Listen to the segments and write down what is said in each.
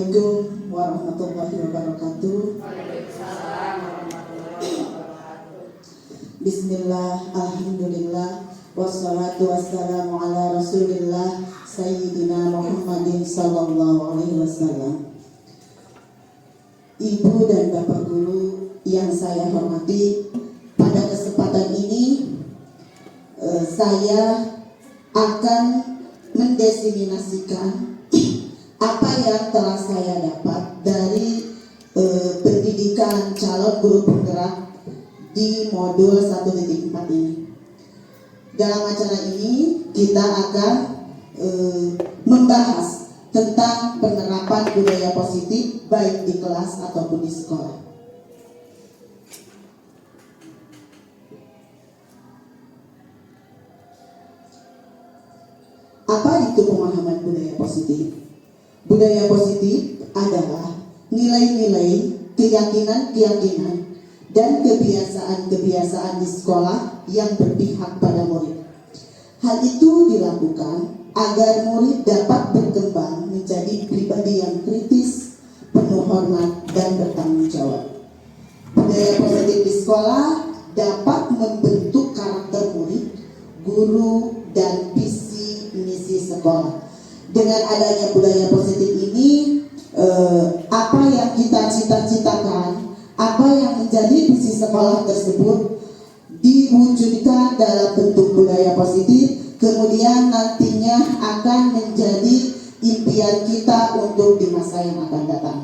Assalamualaikum warahmatullahi wabarakatuh. Bismillah, alhamdulillah, wassalatu wassalamu ala rasulillah Sayyidina Muhammadin sallallahu alaihi wasallam. Ibu dan Bapak Guru yang saya hormati, pada kesempatan ini saya akan mendefinisikan apa yang telah saya dapat dari pendidikan calon guru penggerak di modul 1.4 ini. Dalam acara ini kita akan membahas tentang penerapan budaya positif baik di kelas ataupun di sekolah. Apa itu pemahaman budaya positif? Budaya positif adalah nilai-nilai, keyakinan-keyakinan, dan kebiasaan-kebiasaan di sekolah yang berpihak pada murid. Hal itu dilakukan agar murid dapat berkembang menjadi pribadi yang kritis, penuh hormat, dan bertanggung jawab. Budaya positif di sekolah dapat membentuk karakter murid, guru, dan visi misi sekolah. Dengan adanya budaya positif ini, apa yang kita cita-citakan, apa yang menjadi visi sekolah tersebut diwujudkan dalam bentuk budaya positif, kemudian nantinya akan menjadi impian kita untuk di masa yang akan datang.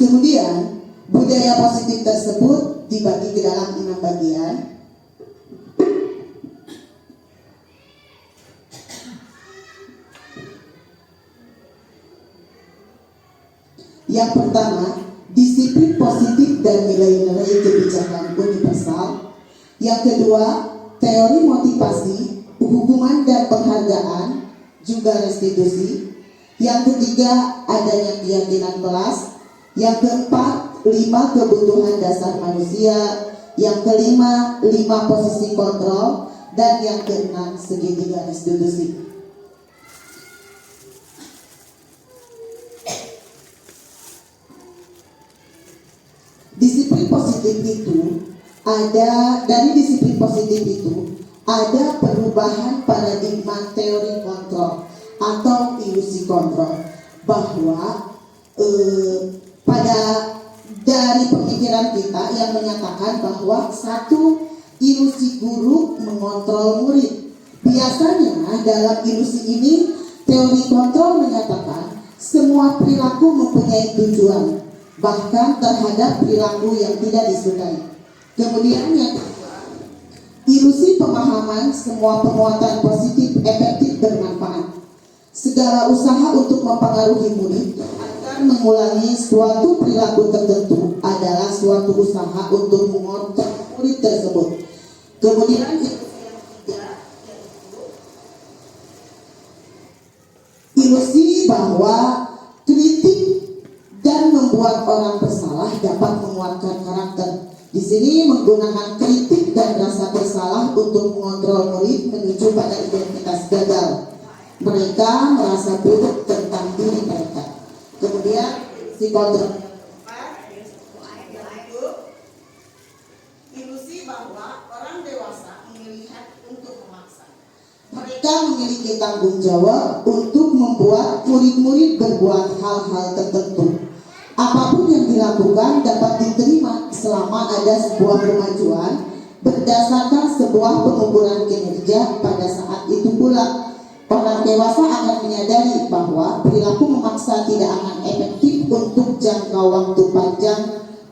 Kemudian budaya positif tersebut dibagi ke dalam 6 bagian. Yang pertama, disiplin positif dan nilai-nilai kebijakan universal. Yang kedua, teori motivasi, hukuman dan penghargaan, juga restitusi. Yang ketiga, adanya keyakinan kelas. Yang keempat, 5 kebutuhan dasar manusia. Yang kelima, 5 posisi kontrol. Dan yang keenam, segitiga restitusi. Disiplin positif itu dari disiplin positif itu ada perubahan paradigma teori kontrol atau ilusi kontrol, bahwa dari pemikiran kita yang menyatakan bahwa satu ilusi guru mengontrol murid. Biasanya dalam ilusi ini teori kontrol menyatakan semua perilaku mempunyai tujuan, bahkan terhadap perilaku yang tidak disukai. Kemudian yang ilusi pemahaman semua penguatan positif efektif bermanfaat. Segala usaha untuk mempengaruhi murid akan mengulangi suatu perilaku tertentu adalah suatu usaha untuk mengontrol murid tersebut. Kemudian ilusi bahwa kritik dan membuat orang bersalah dapat menguatkan karakter. Di sini menggunakan kritik dan rasa bersalah untuk mengontrol murid menuju pada identitas gagal. Mereka merasa buruk tentang diri mereka. Kemudian si kontrol. Ilusi bahwa orang dewasa melihat untuk memaksa. Mereka memiliki tanggung jawab untuk membuat murid-murid berbuat hal-hal tertentu. Apapun yang dilakukan dapat diterima selama ada sebuah kemajuan berdasarkan sebuah pengukuran kinerja. Pada saat itu pula orang dewasa akan menyadari bahwa perilaku memaksa tidak akan efektif untuk jangka waktu panjang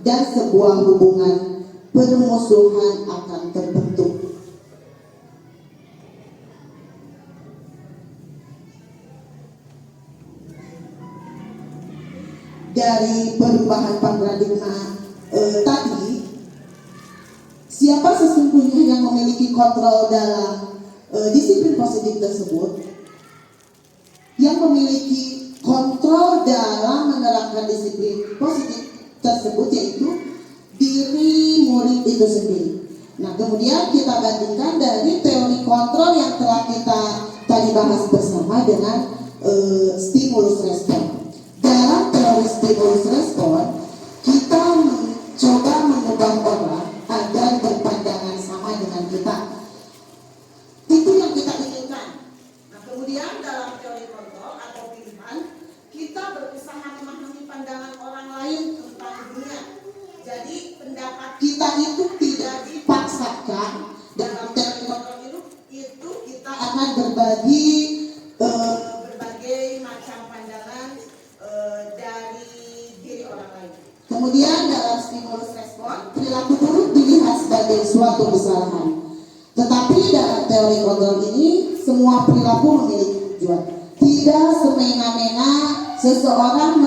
dan sebuah hubungan permusuhan akan terbentuk. Dari perubahan paradigma tadi, siapa sesungguhnya yang memiliki kontrol dalam disiplin positif tersebut? Yang memiliki kontrol dalam menerapkan disiplin positif tersebut yaitu diri murid itu sendiri. Nah, kemudian kita bandingkan dari teori kontrol yang telah kita tadi bahas bersama dengan stimulus respon. Dalam teori stimulus respon, kita mencoba mengubah orang agar berpandangan sama dengan kita. Itu yang kita inginkan. Nah, kemudian dalam teori kontrol atau pilihan, kita berusaha memahami pandangan orang lain tentang dunia. Jadi pendapat kita itu tidak dipaksakan. Dalam teori kontrol itu kita akan berbagi berbagai macam pandangan dari diri orang lain. Kemudian dalam stimulus respon, perilaku buruk dilihat sebagai suatu kesalahan. Tetapi dalam teori kontrol ini, semua perilaku memiliki tujuan. Tidak semena-mena seseorang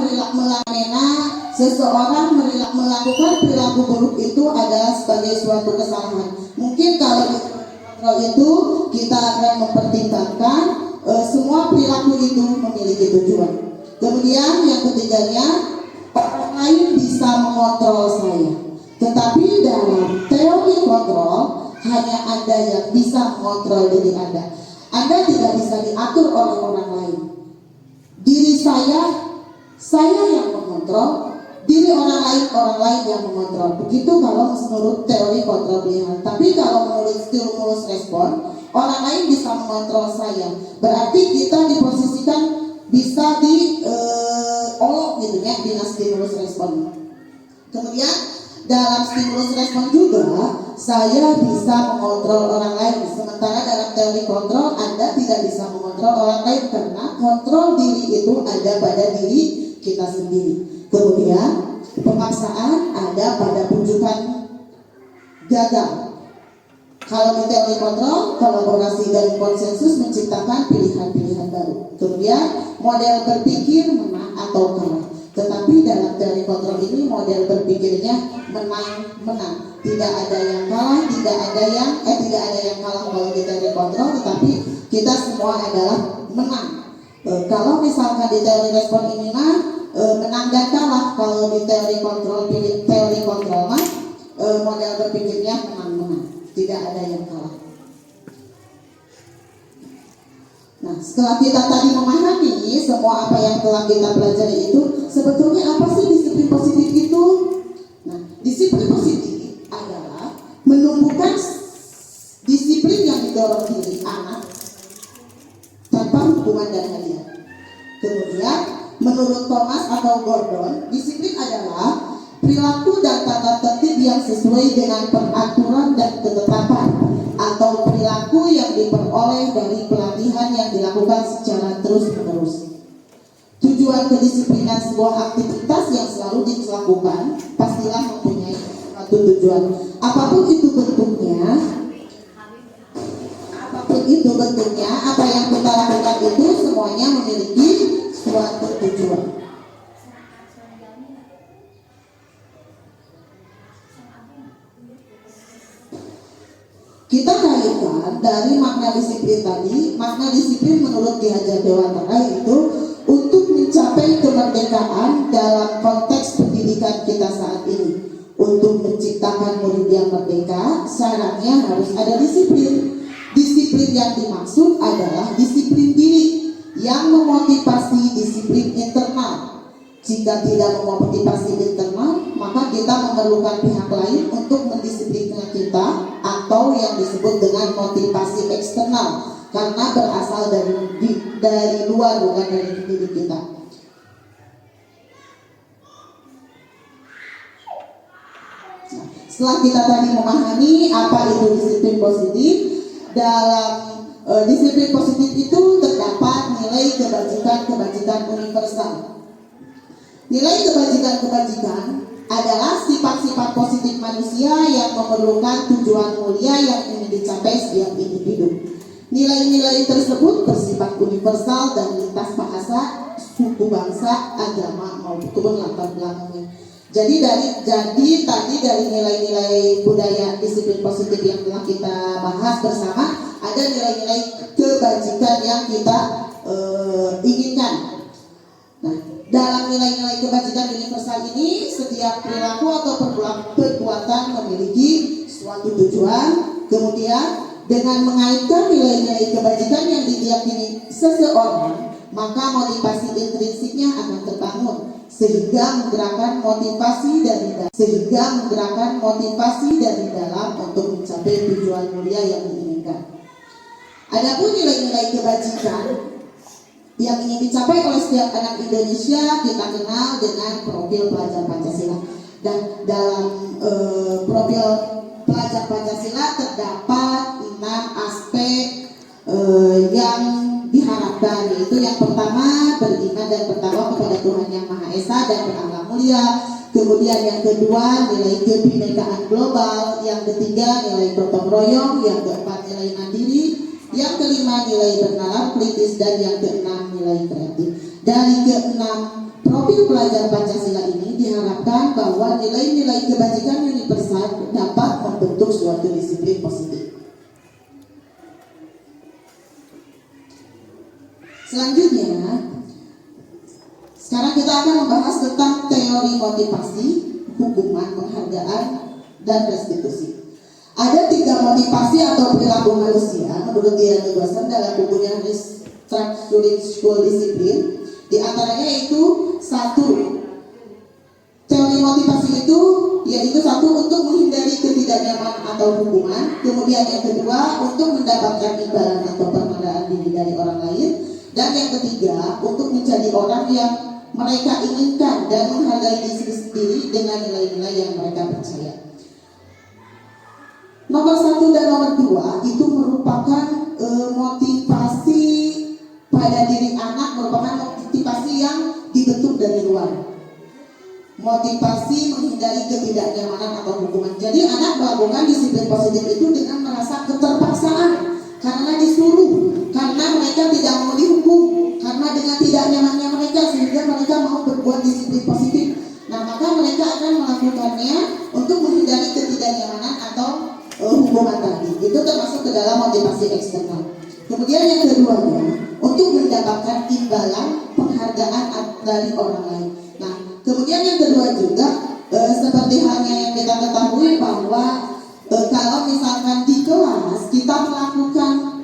melakukan perilaku buruk itu adalah sebagai suatu kesalahan. Mungkin kalau di teori kontrol itu kita akan mempertimbangkan semua perilaku itu memiliki tujuan. Kemudian yang ketiganya, orang lain bisa mengontrol saya. Tetapi dalam teori kontrol, hanya Anda yang bisa mengontrol diri Anda. Anda tidak bisa diatur oleh orang lain. Diri saya yang mengontrol. Diri orang lain yang mengontrol. Begitu kalau menurut teori kontrol pilihan. Tapi kalau menurut stimulus respon, orang lain bisa mengontrol saya. Berarti kita diposisikan bisa diolok gitu ya, di stimulus respon. Kemudian dalam stimulus respon juga saya bisa mengontrol orang lain. Sementara dalam teori kontrol Anda tidak bisa mengontrol orang lain karena kontrol diri itu ada pada diri kita sendiri. Kemudian pemaksaan ada pada pujukan gagal. Kalau di teori kontrol, kolaborasi dan konsensus menciptakan pilihan-pilihan baru. Kemudian model berpikir menang atau kalah. Tetapi dalam teori kontrol ini model berpikirnya menang. Tidak ada yang kalah, tidak ada yang kalah kalau di teori kontrol, tetapi kita semua adalah menang. Kalau misalkan di teori respon ini menang dan kalah. Kalau di teori kontrol model berpikirnya menang, tidak ada yang kalah. Nah, setelah kita tadi memahami semua apa yang telah kita pelajari itu, sebetulnya apa sih disiplin positif itu? Nah, disiplin positif adalah menumbuhkan disiplin yang didorong diri anak tanpa hubungan dan hadiah. Kemudian menurut Thomas atau Gordon, disiplin adalah perilaku dan tata tertib yang sesuai dengan peraturan dan ketetapan, atau perilaku yang diperoleh dari pelatihan yang dilakukan secara terus-menerus. Tujuan kedisiplinan sebuah aktivitas yang selalu dilakukan pastilah mempunyai suatu tujuan. Apapun itu bentuknya, apa yang kita lakukan itu semuanya memiliki suatu tujuan. Kita kaitkan dari makna disiplin tadi. Makna disiplin menurut Ki Hajar Dewantara itu untuk mencapai kemerdekaan dalam konteks pendidikan kita saat ini. Untuk menciptakan murid yang merdeka, syaratnya harus ada disiplin. Disiplin yang dimaksud adalah disiplin diri yang memotivasi disiplin internal. Jika tidak memotivasi internal, maka kita memerlukan pihak lain untuk mendisiplinkan kita, atau yang disebut dengan motivasi eksternal, karena berasal dari luar, bukan dari diri kita. Nah, setelah kita tadi memahami apa itu disiplin positif, dalam disiplin positif itu terdapat nilai kebajikan universal. Nilai kebajikan adalah sifat-sifat positif manusia yang memerlukan tujuan mulia yang ingin dicapai setiap individu. Nilai-nilai tersebut bersifat universal dan lintas bahasa, suku, bangsa, agama maupun latar belakangnya. Jadi tadi dari nilai-nilai budaya disiplin positif yang telah kita bahas bersama, ada nilai-nilai kebajikan yang kita inginkan. Nah, dalam nilai-nilai kebajikan universal ini, setiap perilaku atau perbuatan memiliki suatu tujuan. Kemudian dengan mengaitkan nilai-nilai kebajikan yang diyakini seseorang, maka motivasi intrinsiknya akan terbangun sehingga menggerakkan motivasi dari dalam untuk mencapai tujuan mulia yang diinginkan. Adapun nilai-nilai kebajikan yang ingin dicapai oleh setiap anak Indonesia kita kenal dengan profil pelajar Pancasila. Dan dalam profil pelajar Pancasila terdapat 6 aspek yang diharapkan, yaitu yang pertama beriman dan bertakwa kepada Tuhan Yang Maha Esa dan berakhlak mulia. Kemudian yang kedua nilai kebinekaan global, yang ketiga nilai gotong royong, yang keempat nilai mandiri, yang kelima nilai bernalar kritis, dan yang keenam nilai kreatif. Dari keenam profil pelajar Pancasila ini diharapkan bahwa nilai-nilai kebajikan universal dapat membentuk suatu disiplin positif. Selanjutnya, sekarang kita akan membahas tentang teori motivasi, hukuman, penghargaan, dan restitusi. Ada 3 motivasi atau perilaku manusia menurut Diana Gosson dalam bukunya Restructuring School Discipline. Di antaranya yaitu 1, teori motivasi itu yaitu 1 untuk menghindari ketidaknyamanan atau hukuman. Kemudian yang kedua untuk mendapatkan imbalan atau penghargaan diri dari orang lain. Dan yang ketiga untuk menjadi orang yang mereka inginkan dan menghargai diri sendiri dengan nilai-nilai yang mereka percaya. Nomor 1 dan nomor 2 itu merupakan motivasi pada diri anak, merupakan motivasi yang dibentuk dari luar. Motivasi menghindari ketidaknyamanan atau hukuman. Jadi anak melakukan disiplin positif itu dengan merasa keterpaksaan, karena disuruh, karena mereka tidak mau dihukum, karena dengan tidak nyamannya mereka sehingga mereka mau berbuat disiplin positif. Nah, maka mereka akan melakukannya untuk menghindari ketidaknyamanan atau hukuman tadi. Itu termasuk ke dalam motivasi eksternal. Kemudian yang keduanya untuk mendapatkan imbalan penghargaan dari orang lain. Nah, kemudian yang kedua juga seperti halnya yang kita ketahui bahwa kalau misalkan di kelas kita melakukan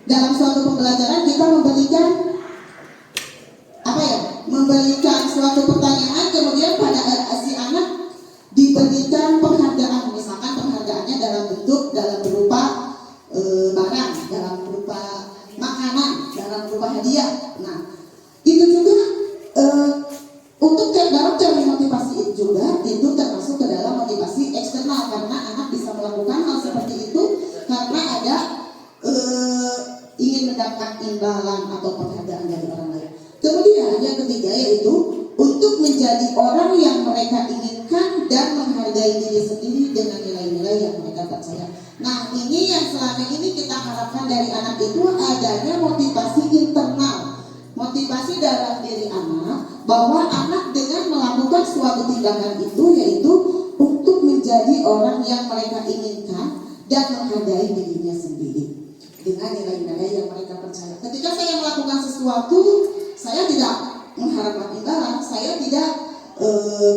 dalam suatu pembelajaran kita memberikan suatu pertanyaan, kemudian pada si anak diberikan penghargaan, misalkan penghargaannya dalam berupa barang, dalam berupa makanan, dalam berupa hadiah. Nah, itu juga untuk dalam teori motivasi itu juga itu termasuk ke dalam motivasi eksternal, karena anak bisa melakukan hal seperti itu karena ada ingin mendapat imbalan atau penghargaan dari orang lain. Kemudian yang ketiga yaitu untuk menjadi orang yang mereka inginkan dan menghargai diri sendiri dengan nilai-nilai yang mereka percaya. Nah, ini yang selama ini kita harapkan dari anak itu adanya motivasi internal, motivasi dalam diri anak, bahwa anak dengan melakukan suatu tindakan itu yaitu untuk menjadi orang yang mereka inginkan dan menghargai dirinya sendiri dengan nilai-nilai yang mereka percaya. Ketika saya melakukan sesuatu, saya tidak mengharapkan imbalan, saya tidak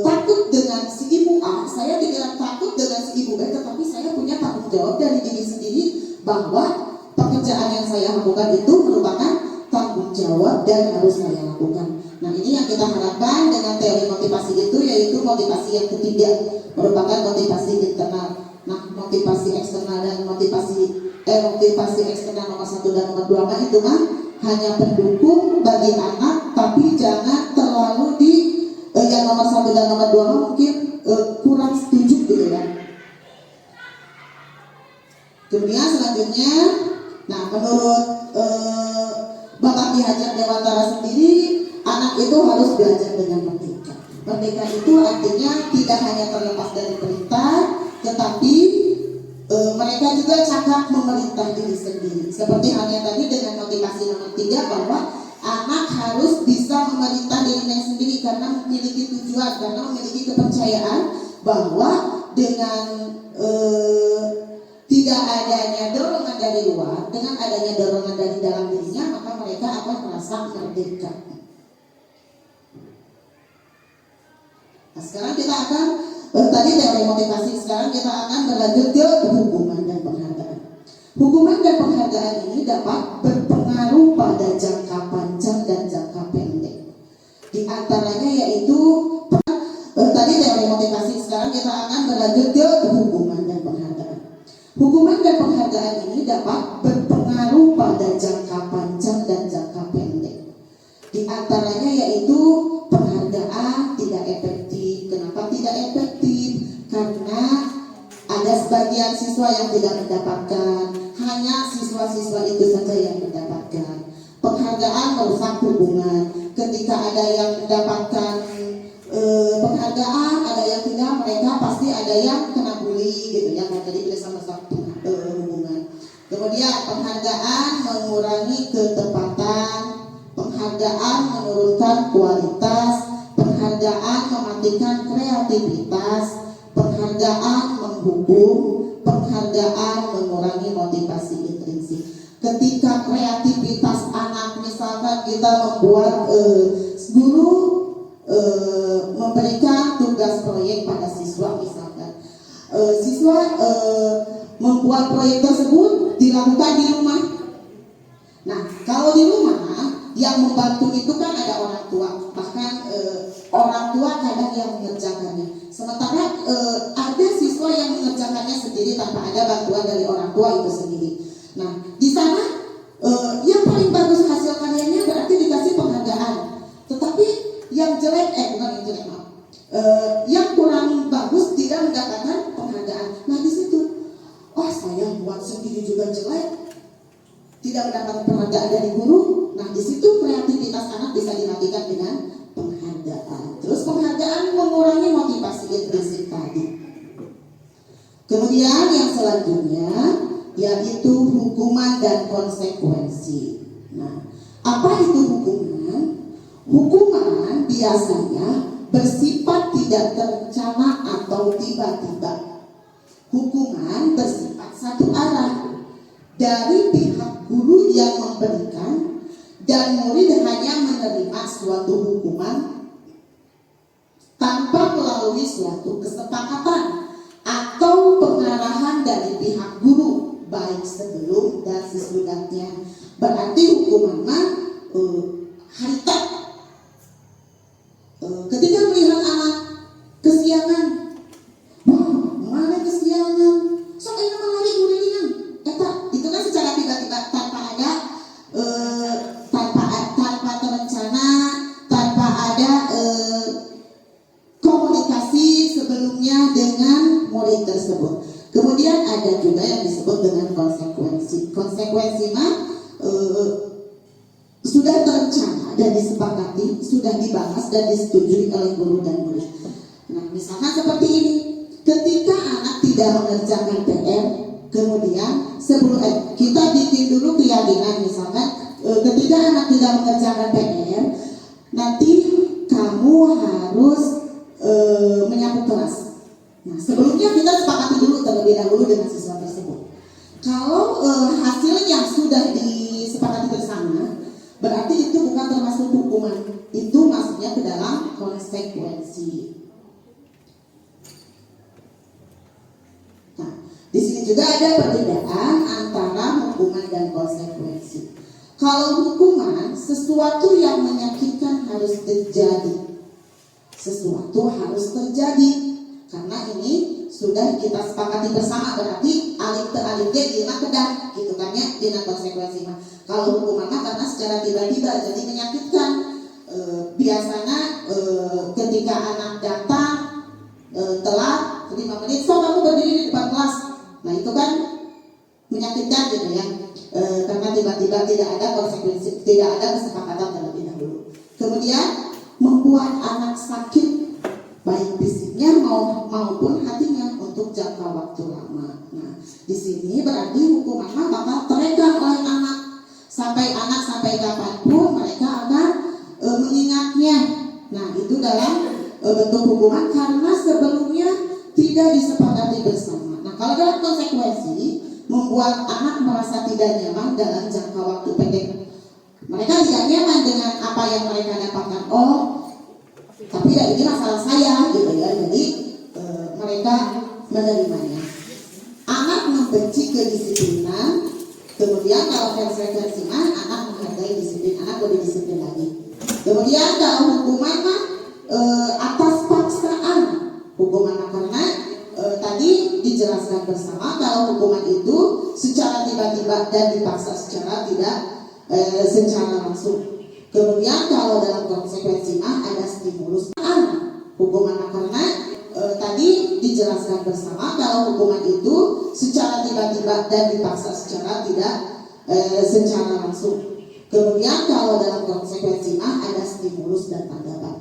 takut dengan si ibu A, saya tidak takut dengan si ibu B, tetapi saya punya tanggung jawab dari diri sendiri bahwa pekerjaan yang saya lakukan itu merupakan tanggung jawab dan harus saya lakukan. Nah, ini yang kita harapkan dengan teori motivasi itu, yaitu motivasi yang ketiga merupakan motivasi internal. Nah, motivasi eksternal dan motivasi eksternal nomor 1 dan nomor 2 itu hanya pendukung bagi anak, tapi jangan terlalu yang nomor 1 dan nomor 2 mungkin kurang setuju gitu ya. Kemudian selanjutnya, nah menurut Bapak Ki Hajar Dewantara sendiri, anak itu harus belajar dengan merdeka. Merdeka itu artinya tidak hanya terlepas dari perintah, tetapi mereka juga cakap memerintah diri sendiri. Seperti halnya tadi dengan motivasi nomor 3 bahwa anak harus bisa memerintah dirinya sendiri karena memiliki tujuan, karena memiliki kepercayaan bahwa dengan tidak adanya dorongan dari luar, dengan adanya dorongan dari dalam dirinya, maka mereka akan merasa merdeka. Nah, sekarang kita akan Tadi teori motivasi, sekarang kita akan berlanjut ke hukuman dan penghargaan. Hukuman dan penghargaan ini dapat berpengaruh pada jangka panjang dan jangka pendek. Di antaranya yaitu tadi teori motivasi, sekarang kita akan berlanjut ke hukuman dan penghargaan. Hukuman dan penghargaan ini dapat berpengaruh pada jangka panjang dan jangka pendek. Di antaranya yaitu penghargaan tidak efektif. Kenapa tidak efektif? Karena ada sebagian siswa yang tidak mendapatkan, hanya siswa-siswa itu saja yang mendapatkan. Penghargaan merusak hubungan. Ketika ada yang mendapatkan penghargaan, ada yang tidak, mereka pasti ada yang kena bully gitu ya. Jadi bisa merusak hubungan. Kemudian penghargaan mengurangi ketepatan, penghargaan menurunkan kualitas, penghargaan mematikan kreativitas, penghargaan menghukum, penghargaan mengurangi motivasi intrinsik. Ketika kreativitas anak, misalkan kita membuat guru memberikan tugas proyek pada siswa, misalkan siswa membuat proyek tersebut dilakukan di rumah. Nah, kalau di rumah yang membantu itu kan ada orang tua, bahkan orang tua kadang yang mengerjakannya. Sementara ada siswa yang mengerjakannya sendiri tanpa ada bantuan dari orang tua itu sendiri. Nah, di sana yang paling bagus hasil karyanya berarti dikasih penghargaan. Tetapi yang jelek, bukan yang jelek, maaf, yang kurang bagus tidak mendapatkan penghargaan. Nah, di situ, saya buat sendiri juga jelek, tidak mendapatkan penghargaan dari guru. Nah, di situ kreativitas anak bisa dilatihkan dengan penghargaan. Terus penghargaan mengurangi motivasi intrinsik tadi. Kemudian yang selanjutnya yaitu hukuman dan konsekuensi. Nah, apa itu hukuman? Hukuman biasanya bersifat tidak terencana atau tiba-tiba. Hukuman bersifat satu arah, dari pihak guru yang memberikan, dan murid hanya menerima suatu hukuman tanpa melalui suatu kesepakatan atau pengarahan dari pihak guru, baik sebelum dan sesudahnya. Berarti hukuman harita. Ketika melihat anak kesiangan, mana kesiangan, sok ini lari gulingan, itu kan secara tiba-tiba tanpa ada tanpa terencana, tanpa ada komunikasi sebelumnya dengan murid tersebut. Kemudian ada juga yang disebut dengan konsekuensi. Konsekuensi sudah terencana dan disepakati, sudah dibahas dan disetujui oleh guru dan murid. Nah, misalkan seperti ini, ketika anak tidak mengerjakan PR, kemudian sebelum kita bikin dulu keyakinan, misalkan ketika anak tidak mengerjakan PR, nanti kamu harus menyapu kelas. Nah, sebelumnya kita sepakati dulu terlebih dahulu dengan siswa tersebut. Kalau hasilnya sudah disepakati bersama, berarti itu bukan termasuk hukuman. Itu masuknya ke dalam konsekuensi. Nah, di sini juga ada perbedaan antara hukuman dan konsekuensi. Kalau hukuman, sesuatu yang menyakitkan harus terjadi. Sesuatu harus terjadi. Karena ini sudah kita sepakati bersama, berarti alif ke alif G lima kedah, gitu kan ya, dengan konsekuensi. Kalau hukuman karena secara tiba-tiba jadi menyakitkan. Biasanya ketika anak datang telat 5 menit, so kamu berdiri di depan kelas. Nah, itu kan menyakitkan gitu ya, karena tiba-tiba tidak ada konsekuensi, tidak ada kesepakatan terlebih dahulu. Kemudian membuat anak sakit, baik fisiknya maupun hatinya untuk jangka waktu lama. Nah, di sini berarti hukuman bakal terekam oleh anak sampai kapanpun mereka akan mengingatnya. Nah, itu dalam bentuk hukuman karena sebelumnya tidak disepakati bersama. Nah, kalau dalam konsekuensi membuat anak merasa tidak nyaman dalam jangka waktu pendek. Mereka tidak nyaman dengan apa yang mereka dapatkan. Tapi ya ini masalah saya gitu ya. Jadi mereka menerimanya. Anak membenci kedisiplinan, kemudian kalau frekuensi mah anak menghargai disiplin, anak lebih disiplin lagi. Kemudian kalau hukuman mah atas paksaan, hukuman karena tadi dijelaskan bersama kalau hukuman itu secara tiba-tiba dan dipaksa secara tidak secara langsung. Kemudian kalau dalam konsekuensi mah ada stimulus hukuman karena tadi dijelaskan bersama kalau hukuman itu secara tiba-tiba dan dipaksa secara tidak secara langsung. Kemudian kalau dalam konsekuensi mah ada stimulus dan tanggapan.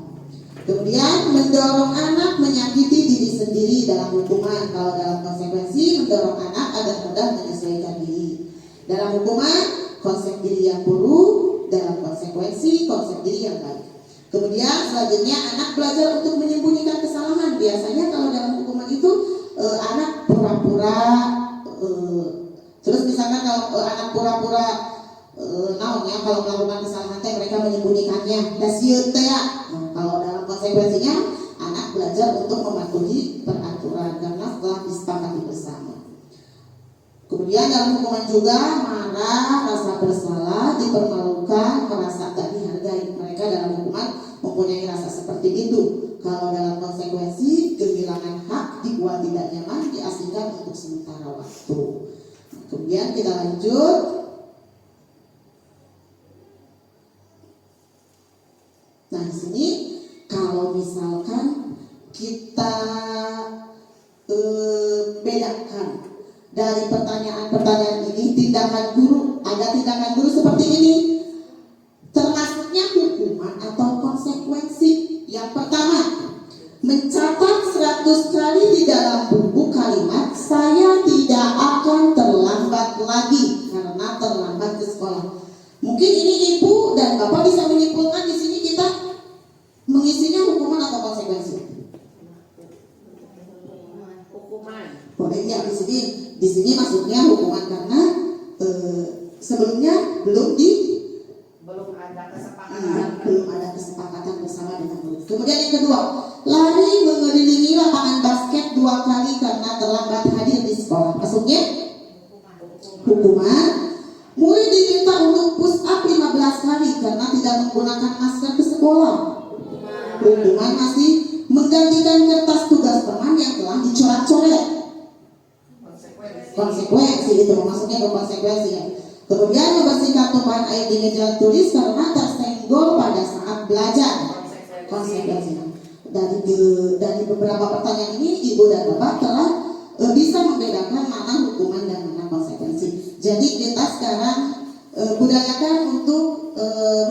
Kemudian mendorong anak menyakiti diri sendiri dalam hukuman. Kalau dalam konsekuensi mendorong anak agar mudah menyesuaikan diri. Dalam hukuman konsep diri yang buruk, dalam konsekuensi konsep diri yang baik. Kemudian selanjutnya anak belajar untuk menyembunyikan kesalahan. Biasanya kalau dalam hukuman itu anak pura-pura terus misalkan kalau anak pura-pura kalau melakukan kesalahan mereka menyembunyikannya. Kalau dalam konsekuensinya anak belajar untuk mematuhi peraturan karena setelah disepakati bersama. Kemudian dalam hukuman juga marah, rasa bersalah, dipermalukan, merasa tak dihargai. Mereka dalam hukuman mempunyai rasa seperti itu. Kalau dalam konsekuensi kehilangan hak, dibuat tidak nyaman, diasingkan untuk sementara waktu. Kemudian kita lanjut. Nah di sini kalau misalkan kita bedakan dari pertanyaan-pertanyaan ini, tindakan guru, ada tindakan guru seperti ini, termasuknya hukuman atau konsekuensi. Yang pertama, mencatat 100 kali di dalam buku kalimat saya tidak akan terlambat lagi karena terlambat ke sekolah. Mungkin ini ibu dan bapak bisa menyimpulkan di sini kita mengisinya hukuman atau konsekuensi. Boleh ya di sini maksudnya hukuman karena sebelumnya belum ada kesepakatan bersama dengan murid. Kemudian yang kedua, lari mengelilingi lapangan basket 2 kali karena terlambat hadir di sekolah. Maksudnya hukuman. Murid diminta untuk push up 15 kali karena tidak menggunakan masker ke sekolah. Hukuman masih menggantikan kertas tugas teman yang telah dicoret-coret. Konsekuensi itu maksudnya ke konsekuensi ya. Kemudian membersihkan tumpahan air di meja tulis karena tersenggol pada saat belajar. Konsekuensinya. Dari beberapa pertanyaan ini ibu dan bapak telah bisa membedakan mana hukuman dan mana konsekuensi. Jadi kita sekarang budayakan untuk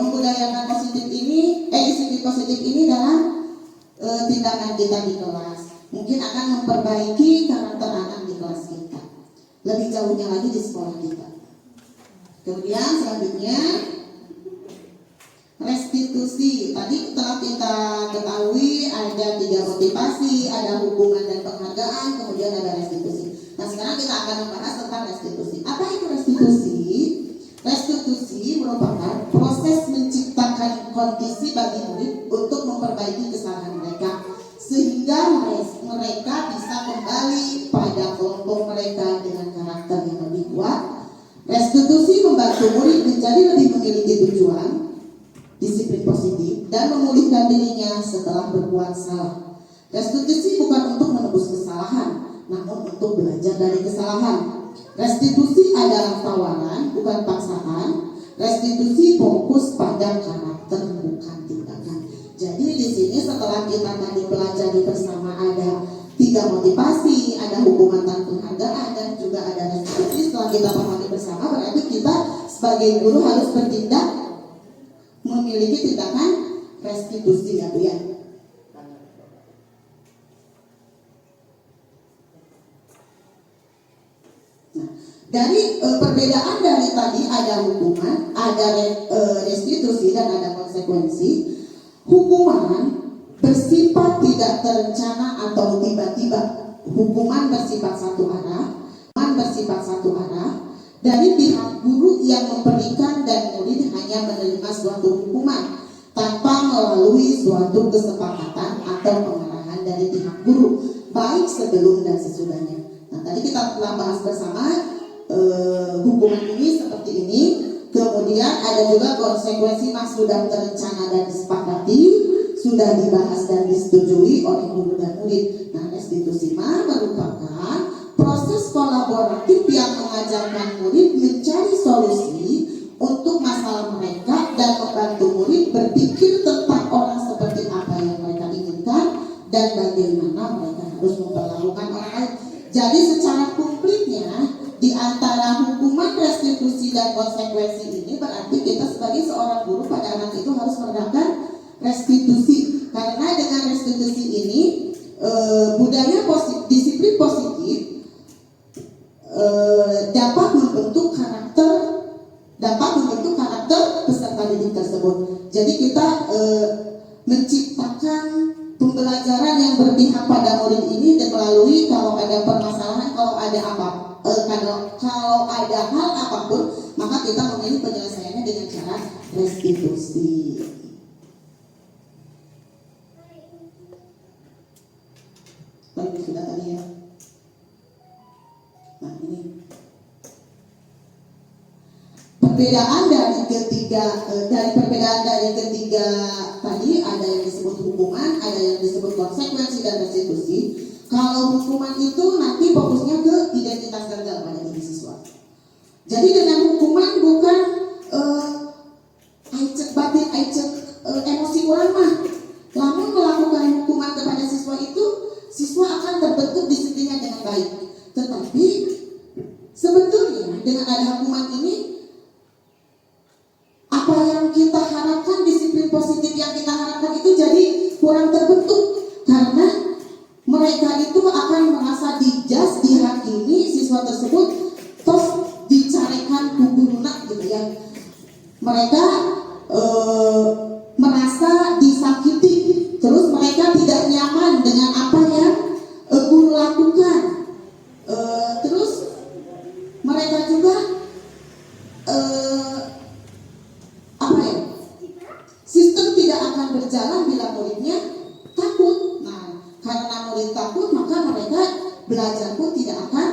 membudayakan disiplin positif ini dalam tindakan kita di kelas. Mungkin akan memperbaiki karakter anak di kelas kita. Lebih jauhnya lagi di sekolah kita. Kemudian selanjutnya restitusi. Tadi telah kita ketahui ada 3 motivasi, ada hukuman dan penghargaan, kemudian ada restitusi. Nah sekarang kita akan membahas tentang restitusi. Apa itu restitusi? Restitusi merupakan proses menciptakan kondisi bagi murid untuk memperbaiki kesalahan mereka sehingga mereka bisa kembali pada kelompok mereka dengan karakter yang lebih kuat. Restitusi membantu murid menjadi lebih memiliki tujuan, disiplin positif, dan memulihkan dirinya setelah berbuat salah. Restitusi bukan untuk menebus kesalahan, namun untuk belajar dari kesalahan. Restitusi adalah tawaran, bukan paksaan. Restitusi fokus pada karakter, bukan tindakan. Jadi di sini setelah kita tadi pelajari bersama ada 3 motivasi, ada hukuman dan penghargaan, dan juga ada restitusi. Setelah kita pahami bersama, berarti kita sebagai guru harus bertindak memiliki tindakan restitusi ya Bu ya. Nah, dari perbedaan dari tadi ada hukuman, ada restitusi dan ada konsekuensi. Hukuman bersifat tidak terencana atau tiba-tiba. Hukuman bersifat satu arah. Dari pihak guru yang memberikan dan murid hanya menerima suatu hukuman tanpa melalui suatu kesepakatan atau pengarahan dari pihak guru. baik sebelum dan sesudahnya. Nah, tadi kita telah bahas bersama hukuman ini seperti ini. Kemudian ada juga konsekuensi mas sudah terencana dan disepakati, sudah dibahas dan disetujui oleh guru dan murid. Nah, restitusi merupakan proses kolaboratif yang mengajarkan murid mencari solusi untuk masalah mereka dan membantu murid berpikir tentang orang seperti apa yang mereka inginkan dan bagaimana mereka harus memperlakukan orang lain. Jadi secara komplitnya di antara hukuman, restitusi dan konsekuensi ini berarti kita sebagai seorang guru pada anak itu harus menerapkan restitusi, karena dengan restitusi ini budaya positif, disiplin positif dapat membentuk karakter peserta didik tersebut. Jadi kita menciptakan pembelajaran yang berpihak pada murid ini, dan melalui kalau ada permasalahan, kalau ada hal apapun, maka kita memilih penyelesaiannya dengan cara restitusi. Baik, sudah tadi ya. Nah, ini perbedaan dari perbedaan dari ketiga tadi, ada yang disebut hukuman, ada yang disebut konsekuensi dan restitusi. Kalau hukuman itu nanti fokusnya ke identitas gagal pada diri siswa. Jadi dengan hukuman bukan emosi orang mah. Namun melakukan hukuman kepada siswa itu, siswa akan terbentuk disiplinnya dengan baik. Tetapi sebetulnya dengan ada hukuman ini, apa yang kita harapkan, disiplin positif yang kita harapkan itu jadi kurang terbentuk, karena mereka itu akan merasa dijudge, dihakimi siswa tersebut, terus dicarekan kuburuna gitu ya. Mereka merasa disakiti, terus mereka tidak nyaman dengan apa yang guru lakukan. Terus mereka juga sistem tidak akan berjalan bila muridnya takut. Nah, karena murid takut, maka mereka belajar pun tidak akan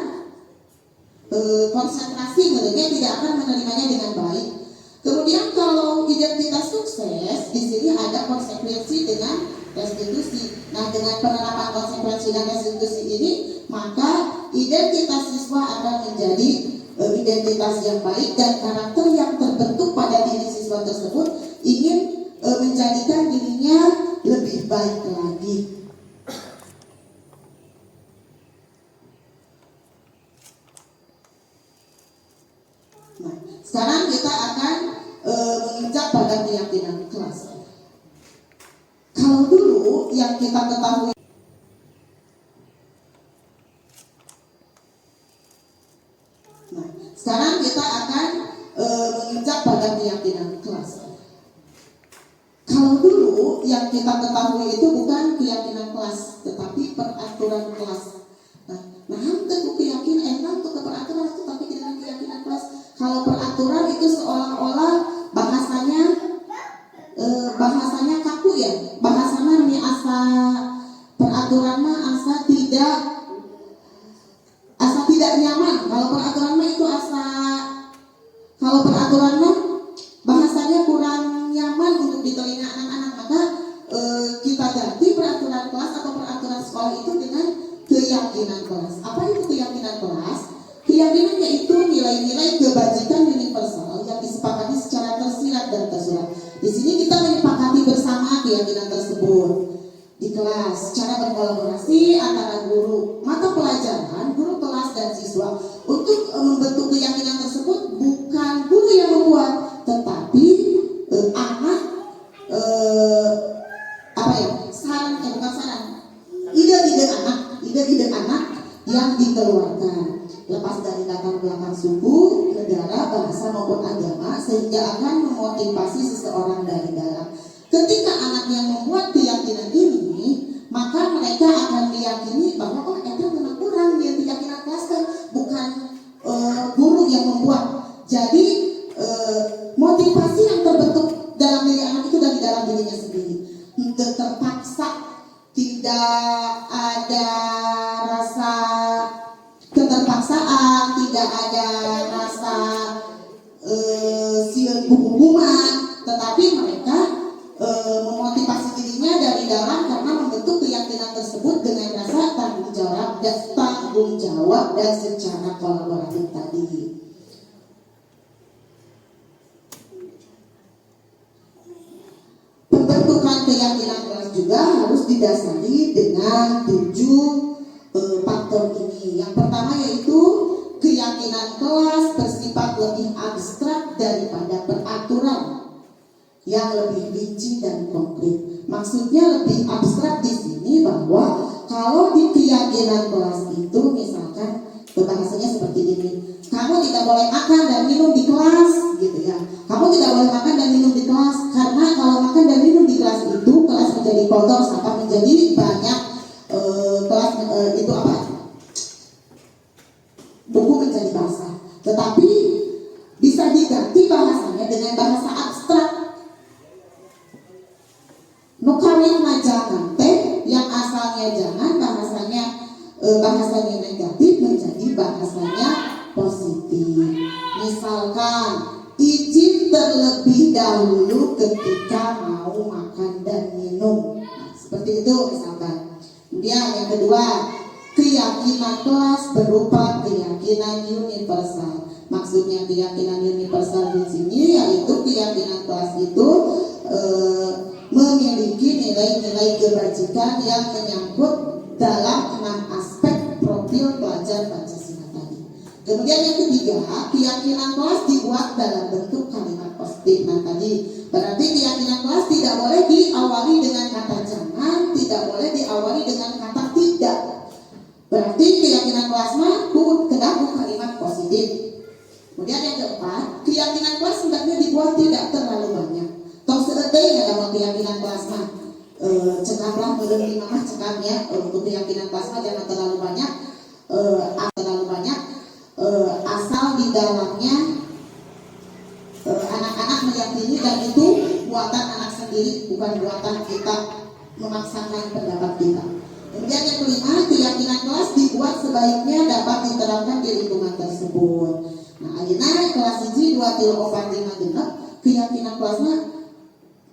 konsentrasi, mereka tidak akan menerimanya dengan baik. Kemudian kalau identitas sukses, di sini ada konsekuensi dengan restitusi. Nah, dengan penerapan konsekuensi dan restitusi ini, maka identitas siswa akan menjadi identitas yang baik, dan karakter yang terbentuk pada diri siswa tersebut ingin menjadikan dirinya lebih baik lagi. Nah, sekarang kita akan menginjak pada keyakinan kelas. Kalau dulu yang kita ketahui, nah, sekarang kita akan menginjak pada keyakinan kelas. Kalau dulu yang kita ketahui itu bukan keyakinan kelas, tetapi peraturan kelas. Nah, tentu keyakinan enak untuk peraturan itu, tapi dengan keyakinan kelas. Kalau peraturan itu seolah-olah bahasanya kaku ya, bahasanya ini asa peraturan mah asa tidak nyaman. Kalau peraturan mah itu kalau peraturan mah bahasanya kurang nyaman untuk di telinga anak-anak, maka kita ganti peraturan kelas atau peraturan sekolah itu dengan keyakinan kelas. Apa itu keyakinan kelas? Keyakinan yaitu nilai-nilai kebajikan universal yang disepakati secara tersirat dan tersurat. Di sini kita menyepakati bersama keyakinan tersebut di kelas, cara berkolaborasi antara guru mata pelajaran, guru kelas dan siswa untuk membentuk keyakinan tersebut. Bukan guru yang membuat, tetapi anak ide-ide anak yang dikeluarkan lepas dari latar belakang suku, negara, bahasa maupun agama, sehingga akan memotivasi seseorang dari dalam. Ketika anak yang membuat keyakinan ini, maka mereka akan meyakini bahwa itu memang kurang dia keyakinan kelas kan, bukan guru yang membuat. Jadi motivasi yang terbentuk dalam diri anak itu dari dalam dirinya sendiri, terpaksa, tidak ada ada rasa sieun hukuman, tetapi mereka memotivasi dirinya dari dalam karena membentuk keyakinan tersebut dengan rasa tanggung jawab dan secara kolaboratif tadi. Pembentukan keyakinan kelas juga harus didasari dengan 7 faktor ini. Yang pertama yaitu keyakinan kelas bersifat lebih abstrak daripada peraturan yang lebih rinci dan konkret. Maksudnya lebih abstrak di sini bahwa kalau di keyakinan kelas itu misalkan bahasanya seperti ini, kamu tidak boleh makan dan minum di kelas, gitu ya. Kamu tidak boleh makan dan minum di kelas karena kalau makan dan minum di kelas itu kelas menjadi kotor, sampai menjadi banyak kelas itu apa? Buku menjadi basah. Tetapi bisa diganti bahasanya dengan bahasa abstrak. Nukarin jangan teh yang asalnya jangan bahasanya negatif menjadi bahasanya positif. Misalkan izin terlebih dahulu ketika mau makan dan minum. Nah, seperti itu misalkan. Kemudian yang kedua, keyakinan kelas berupa keyakinan universal. Maksudnya keyakinan universal di sini yaitu keyakinan kelas itu memiliki nilai-nilai kebajikan yang menyangkut dalam 6 aspek profil pelajar Pancasila tadi. Kemudian yang ketiga, keyakinan kelas dibuat dalam bentuk kalimat positif. Nah tadi berarti keyakinan kelas tidak boleh diawali dengan kata jangan, tidak boleh diawali dengan kata tidak. Berarti keyakinan kelas mah kedaku kalimat positif. Kemudian yang keempat, keyakinan kelas hendaknya dibuat tidak terlalu banyak. Tong seeteuy ya dalam keyakinan kelas mah cekaplah meureun di mah cekap ya, untuk keyakinan kelas mah jangan terlalu banyak, asal di dalamnya anak-anak meyakini dan itu buatan anak sendiri, bukan buatan kita memaksakan pendapat kita. Kemudian yang kelima, keyakinan kelas dibuat sebaiknya dapat diterapkan di lingkungan tersebut. Nah, ayeuna kelas 1, 2, 3, 4, 5 genep keyakinan kelasnya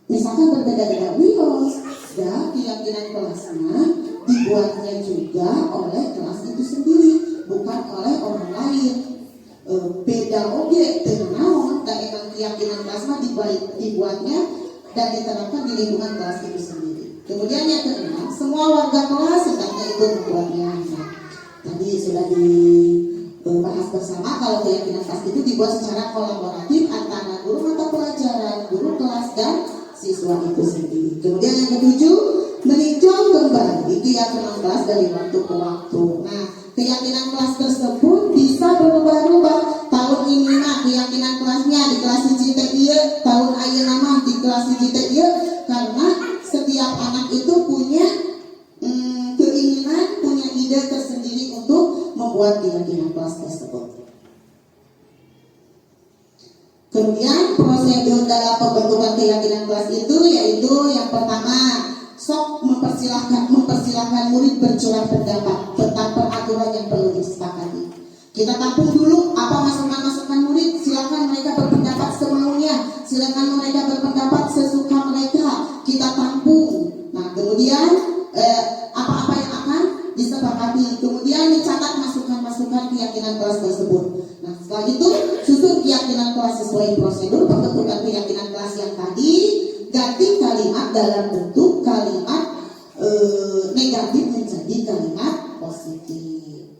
misalkan berbeda-beda wios, dan keyakinan kelasnya dibuatnya juga oleh kelas itu sendiri, bukan oleh orang lain. Beda objek dengan naon, dan emang keyakinan kelasnya dibuatnya dan diterapkan di lingkungan kelas itu sendiri. Kemudian yang keenam, semua warga kelas hendaknya ikut membuatnya. Nah, tadi sudah dibahas bersama kalau keyakinan kelas itu dibuat secara kolaboratif antara guru mata pelajaran, guru kelas dan siswa itu sendiri. Kemudian yang ketujuh, meninjau kembali keyakinan kelas dari waktu ke waktu. Nah, keyakinan kelas tersebut bisa berubah-ubah. Tahun ini mah keyakinan kelasnya di kelas hiji teh ieu, tahun ayeuna mah di kelas hiji teh ieu, karena setiap anak itu punya keinginan, punya ide tersendiri untuk membuat keyakinan kelas tersebut. Kemudian prosedur dalam pembentukan keyakinan kelas itu yaitu yang pertama, sok mempersilahkan murid bercurah pendapat tentang peraturan yang perlu disepakati. Kita tampung dulu apa masukan-masukan murid, silakan mereka berpendapat semaunya, silakan mereka berpendapat sesuka mereka, kita tampung. Nah kemudian apa-apa yang akan disepakati, kemudian dicatat masukan-masukan keyakinan kelas tersebut. Nah setelah itu susun keyakinan kelas sesuai prosedur pembentukan keyakinan kelas yang tadi, ganti kalimat dalam bentuk kalimat negatif menjadi kalimat positif.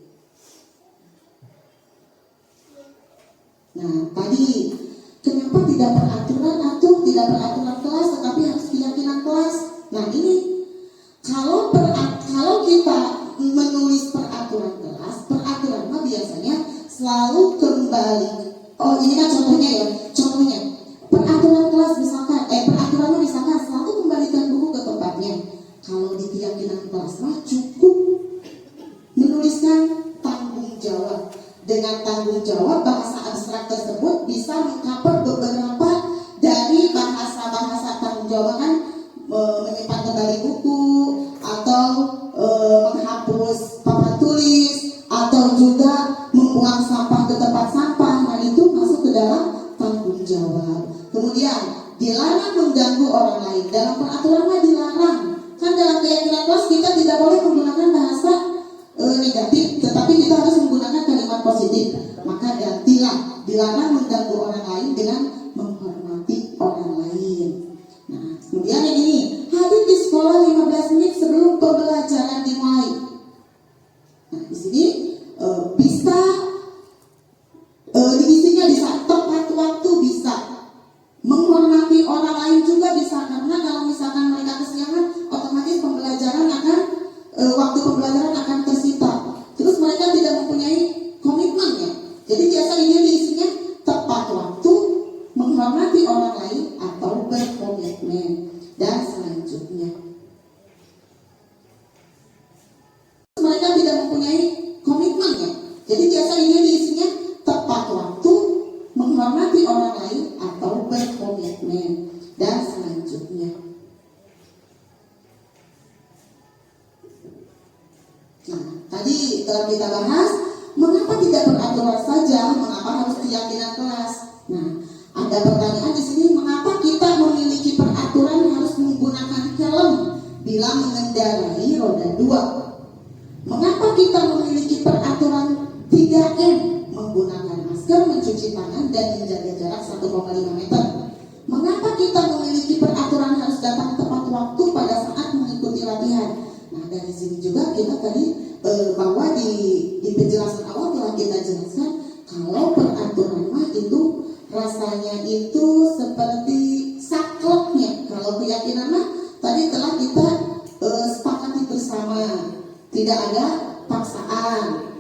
Nah tadi kenapa tidak peraturan tidak peraturan kelas tetapi harus keyakinan kelas. Nah ini kalau kita menulis peraturan kelas, peraturan mah biasanya selalu kembali. Oh ini kan contohnya ya, contohnya peraturan kelas misalkan selalu kembalikan buku ke tempatnya. Kalau di keyakinan kelas mah cukup menuliskan tanggung jawab. Dengan tanggung jawab bahasa abstrak tersebut bisa mengcover beberapa dari bahasa-bahasa tanggung jawab kan, menyimpan kembali buku atau menghapus papan tulis atau juga membuang sampah ke tempat Kemudian dilarang mengganggu orang lain. Dalam peraturan mah dilarang. Kan dalam keyakinan kelas kita tidak boleh menggunakan bahasa negatif, tetapi kita harus menggunakan kalimat positif. Maka gantilah dilarang mengganggu orang lain dengan menghormati orang lain. Nah, kemudian yang ini, hadir di sekolah 15 menit sebelum pembelajaran dimulai. Nah, di sini bisa diisinya bisa tepat waktu, bisa menghormati orang lain juga bisa, karena kalau misalkan mereka kesiangan, otomatis pembelajaran akan waktu pembelajaran akan tersita. Terus mereka tidak mempunyai komitmen ya. Jadi biasa ini diisinya tepat waktu, menghormati orang lain atau berkomitmen. Dan selanjutnya, mereka tidak mempunyai komitmen ya. Jadi biasa ini diisinya tepat waktu, menghormati orang lain atau berkomitmen. Dan selanjutnya, nah tadi telah kita bahas mengapa tidak beraturan saja, mengapa harus keyakinan kelas. Nah, ada pertanyaan di sini, mengapa kita memiliki peraturan harus menggunakan helm bila mengendarai roda 2? Mengapa kita memiliki peraturan 3M, menggunakan masker, mencuci tangan, dan menjaga jarak 1,5 meter? Mengapa kita memiliki peraturan harus datang tepat waktu pada saat mengikuti latihan? Nah, dari sini juga kita tadi bahwa di penjelasan awal telah kita jelaskan kalau peraturan mah itu rasanya itu seperti sakleknya. Kalau keyakinan mah tadi telah kita sepakati bersama, tidak ada paksaan.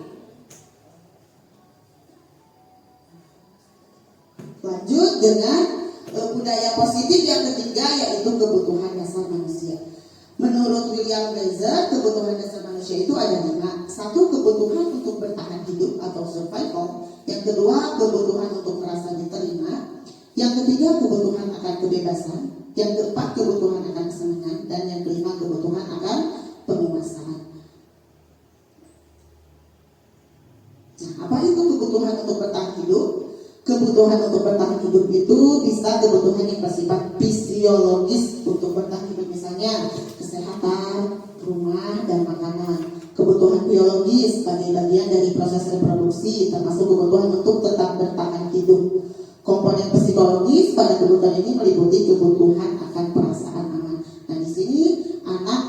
Lanjut dengan budaya positif yang ketiga, yaitu kebutuhan dasar manusia. Menurut William Blazer, kebutuhan dasar manusia itu ada 5. Satu, kebutuhan untuk bertahan hidup atau survival. Yang kedua, kebutuhan untuk merasa diterima. Yang ketiga, kebutuhan akan kebebasan. Yang keempat, kebutuhan akan kesenangan. Dan yang kelima, kebutuhan akan penguasaan. Nah, apa itu kebutuhan untuk bertahan hidup? Kebutuhan untuk bertahan hidup itu bisa kebutuhan yang bersifat fisiologis untuk bertahan hidup, misalnya kesehatan, rumah, dan makanan. Kebutuhan biologis sebagai bagian dari proses reproduksi, termasuk kebutuhan untuk tetap bertahan hidup. Komponen psikologis pada kebutuhan ini meliputi kebutuhan akan perasaan aman. Nah, di sini anak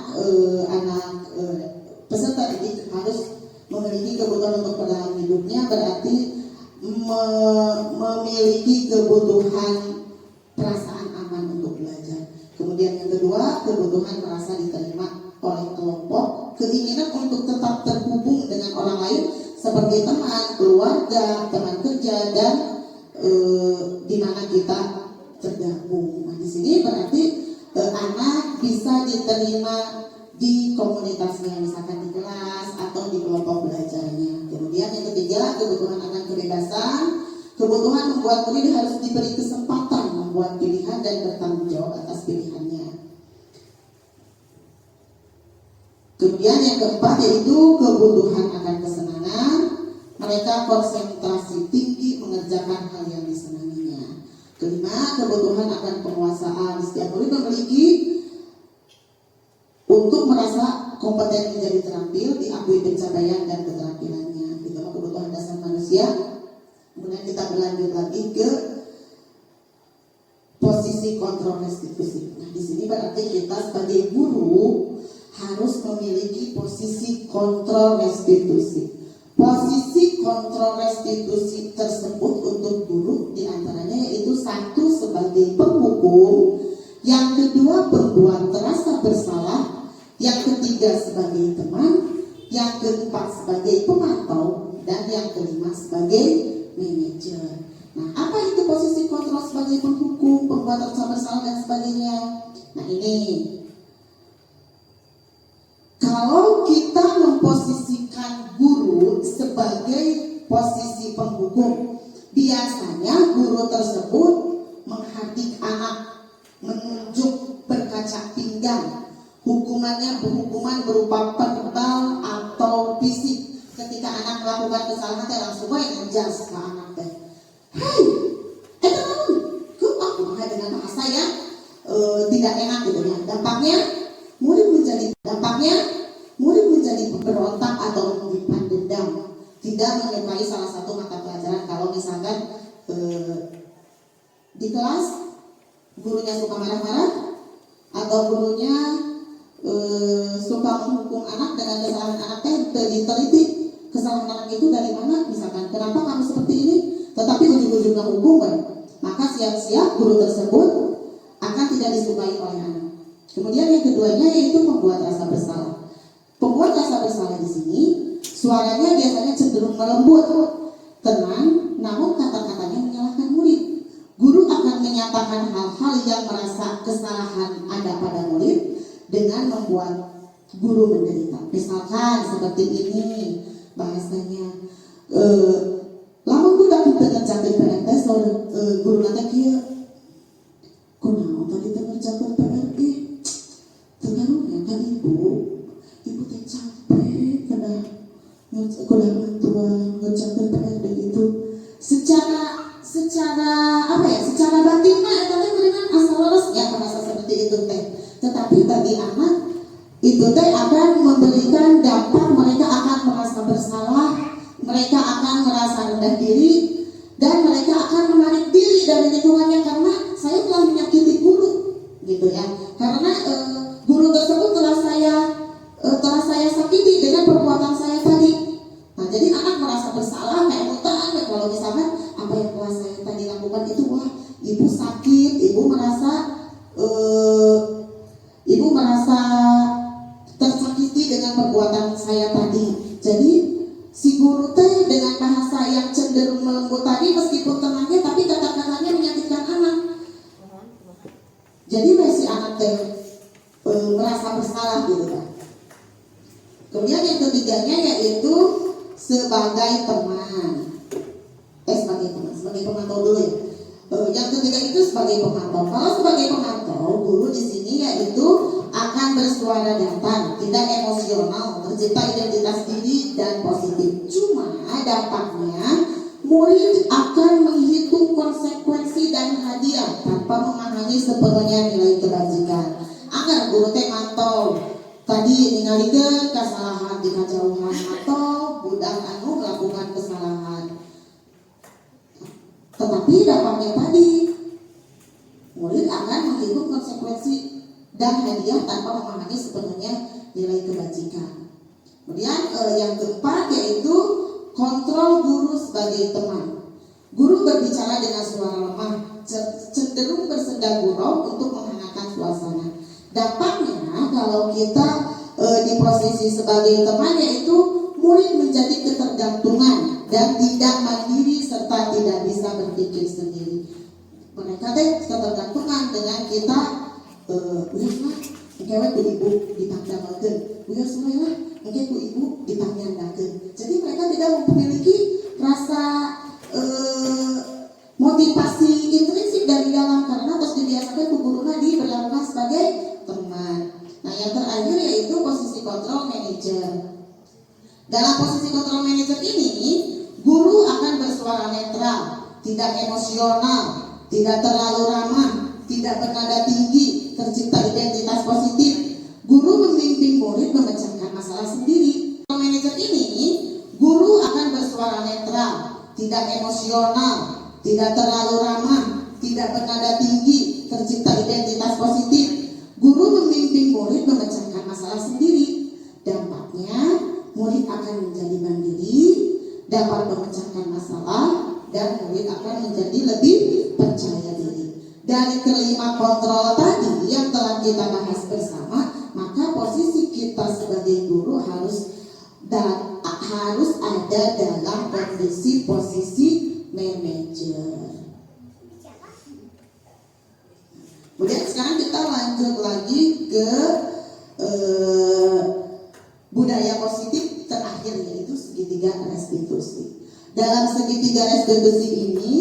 peserta didik harus memiliki kebutuhan untuk bertahan hidupnya, berarti memiliki kebutuhan perasaan aman untuk belajar. Kemudian yang kedua, kebutuhan merasa diterima oleh kelompok, keinginan untuk tetap terhubung dengan orang lain seperti teman, keluarga, teman kerja, dan di mana kita tergabung. Nah, di sini berarti anak bisa diterima di komunitasnya, misalkan di kelas atau di kelompok belajarnya. Kemudian yang ketiga, kebutuhan akan kebebasan. Kebutuhan membuat murid harus diberi kesempatan membuat pilihan dan bertanggung jawab atas pilihannya. Kemudian yang keempat yaitu kebutuhan akan kesenangan. Mereka konsentrasi tinggi mengerjakan hal yang disenanginya. Kelima, kebutuhan akan penguasaan. Setiap murid memiliki untuk merasa kompeten menjadi terampil, diakui pencapaian dan keterampilannya. Itu kebutuhan dasar manusia. Kemudian kita berlanjut lagi ke posisi kontrol restitusi. Nah, di sini berarti kita sebagai guru harus memiliki posisi kontrol restitusi. Posisi kontrol restitusi tersebut untuk guru diantaranya yaitu satu, sebagai penghukum, yang kedua pembuat terasa bersalah, yang ketiga sebagai teman, yang keempat sebagai pemantau, dan yang kelima sebagai manajer. Nah, apa itu posisi kontrol sebagai penghukum, pembuat terasa bersalah, dan sebagainya? Nah, ini kalau kita memposisikan guru sebagai posisi penghukum, biasanya guru tersebut menghardik anak, menunjuk, berkaca pinggang. Hukumannya berupa verbal atau fisik. Ketika anak melakukan kesalahan, langsung yang ngejas ke anak teh. Hei, itu naon? Ku aku tidak enak gitu ya. Dampaknya murid menjadi pemberontak atau menyimpan dendam, tidak menyukai salah satu mata pelajaran. Kalau misalkan di kelas gurunya suka marah-marah atau gurunya suka menghukum anak dengan kesalahan anaknya, diteliti kesalahan anak itu dari mana, misalkan kenapa kamu seperti ini, tetapi ujung-ujungnya hukuman, maka siap-siap guru tersebut akan tidak disukai oleh anak. Kemudian yang keduanya yaitu membuat rasa bersalah. Pembuat rasa bersalah di sini suaranya biasanya cenderung melembut, tenang, namun kata-katanya menyalahkan murid. Guru akan menyatakan hal-hal yang merasa kesalahan ada pada murid dengan membuat guru menderita. Misalkan seperti ini bahasanya, lamun budak kita ngerjakeun PR teh guru nanti kieu kunaon tadi teh ngerjakeun PR tergarunya kan ibu teh capek kada bantuan ngerjakeun PR begitu. Secara batin mah eta teh meureunna asal leres ya merasa seperti itu teh. Tetapi bagi anak itu teh akan memberikan dampak, mereka akan merasa bersalah, mereka akan merasa rendah diri, dan mereka akan menarik diri dari lingkungannya karena saya telah menyakiti guru, gitu ya. Karena guru tersebut telah saya sakiti dengan perbuatan saya tadi. Nah, jadi anak merasa bersalah, kayak mutaan kalau misalkan apa yang telah saya tadi lakukan itu, wah ibu sakit, ibu merasa tersakiti dengan perbuatan saya tadi. Jadi si guru teh dengan bahasa yang cenderung melembut tadi, meskipun tenangnya tapi kata-katanya menyakitkan anak. Jadi si anak teh merasa bersalah gitu kan. Kemudian yang ketiganya yaitu sebagai teman. Sebagai pemantau dulu ya. Yang ketiga itu sebagai pemantau. Kalau sebagai pemantau, guru di sini yaitu akan bersuara datar, tidak emosional, tercipta identitas diri dan positif. Cuma dampaknya murid akan menghitung konsekuensi dan hadiah tanpa memahami sepenuhnya nilai kebajikan. Agar guru teh mantau tadi ningalikeun kesalahan di kajauhan atau budak anu melakukan kesalahan. Tetapi dampaknya tadi murid akan menghitung konsekuensi dan hadiah tanpa memahami sepenuhnya nilai kebajikan. Kemudian yang keempat yaitu kontrol guru sebagai teman. Guru berbicara dengan suara lemah, cenderung bersenda gurau untuk menghangatkan suasana. Dampaknya kalau kita di posisi sebagai teman yaitu murid menjadi ketergantungan dan tidak mandiri serta tidak bisa berpikir sendiri. Mereka ketergantungan dengan kita. Uyah lah, ku ibu ditangdamalkeun. Uyah soleh lah, ku ibu ditanyandakeun. Jadi mereka tidak memiliki rasa motivasi intrinsik dari dalam karena terus dibiasakan ku guruna diberlakukan sebagai teman. Nah, yang terakhir yaitu posisi kontrol manager. Dalam posisi kontrol manager ini, guru akan bersuara netral, tidak emosional, tidak terlalu ramah, tidak bernada tinggi, tercipta identitas positif. Guru membimbing murid memecahkan masalah sendiri. Kontrol manager ini, guru akan bersuara netral, tidak emosional, tidak terlalu ramah, tidak bernada tinggi, tercipta identitas positif. Guru membimbing murid memecahkan masalah sendiri. Dampaknya murid akan menjadi mandiri, dapat memecahkan masalah, dan murid akan menjadi lebih percaya diri. Dari kelima kontrol tadi yang telah kita bahas bersama, maka posisi kita sebagai guru harus ada dalam kondisi posisi manajer. Kemudian sekarang kita lanjut lagi ke budaya positif terakhir yaitu segitiga restitusi. Dalam segitiga restitusi ini,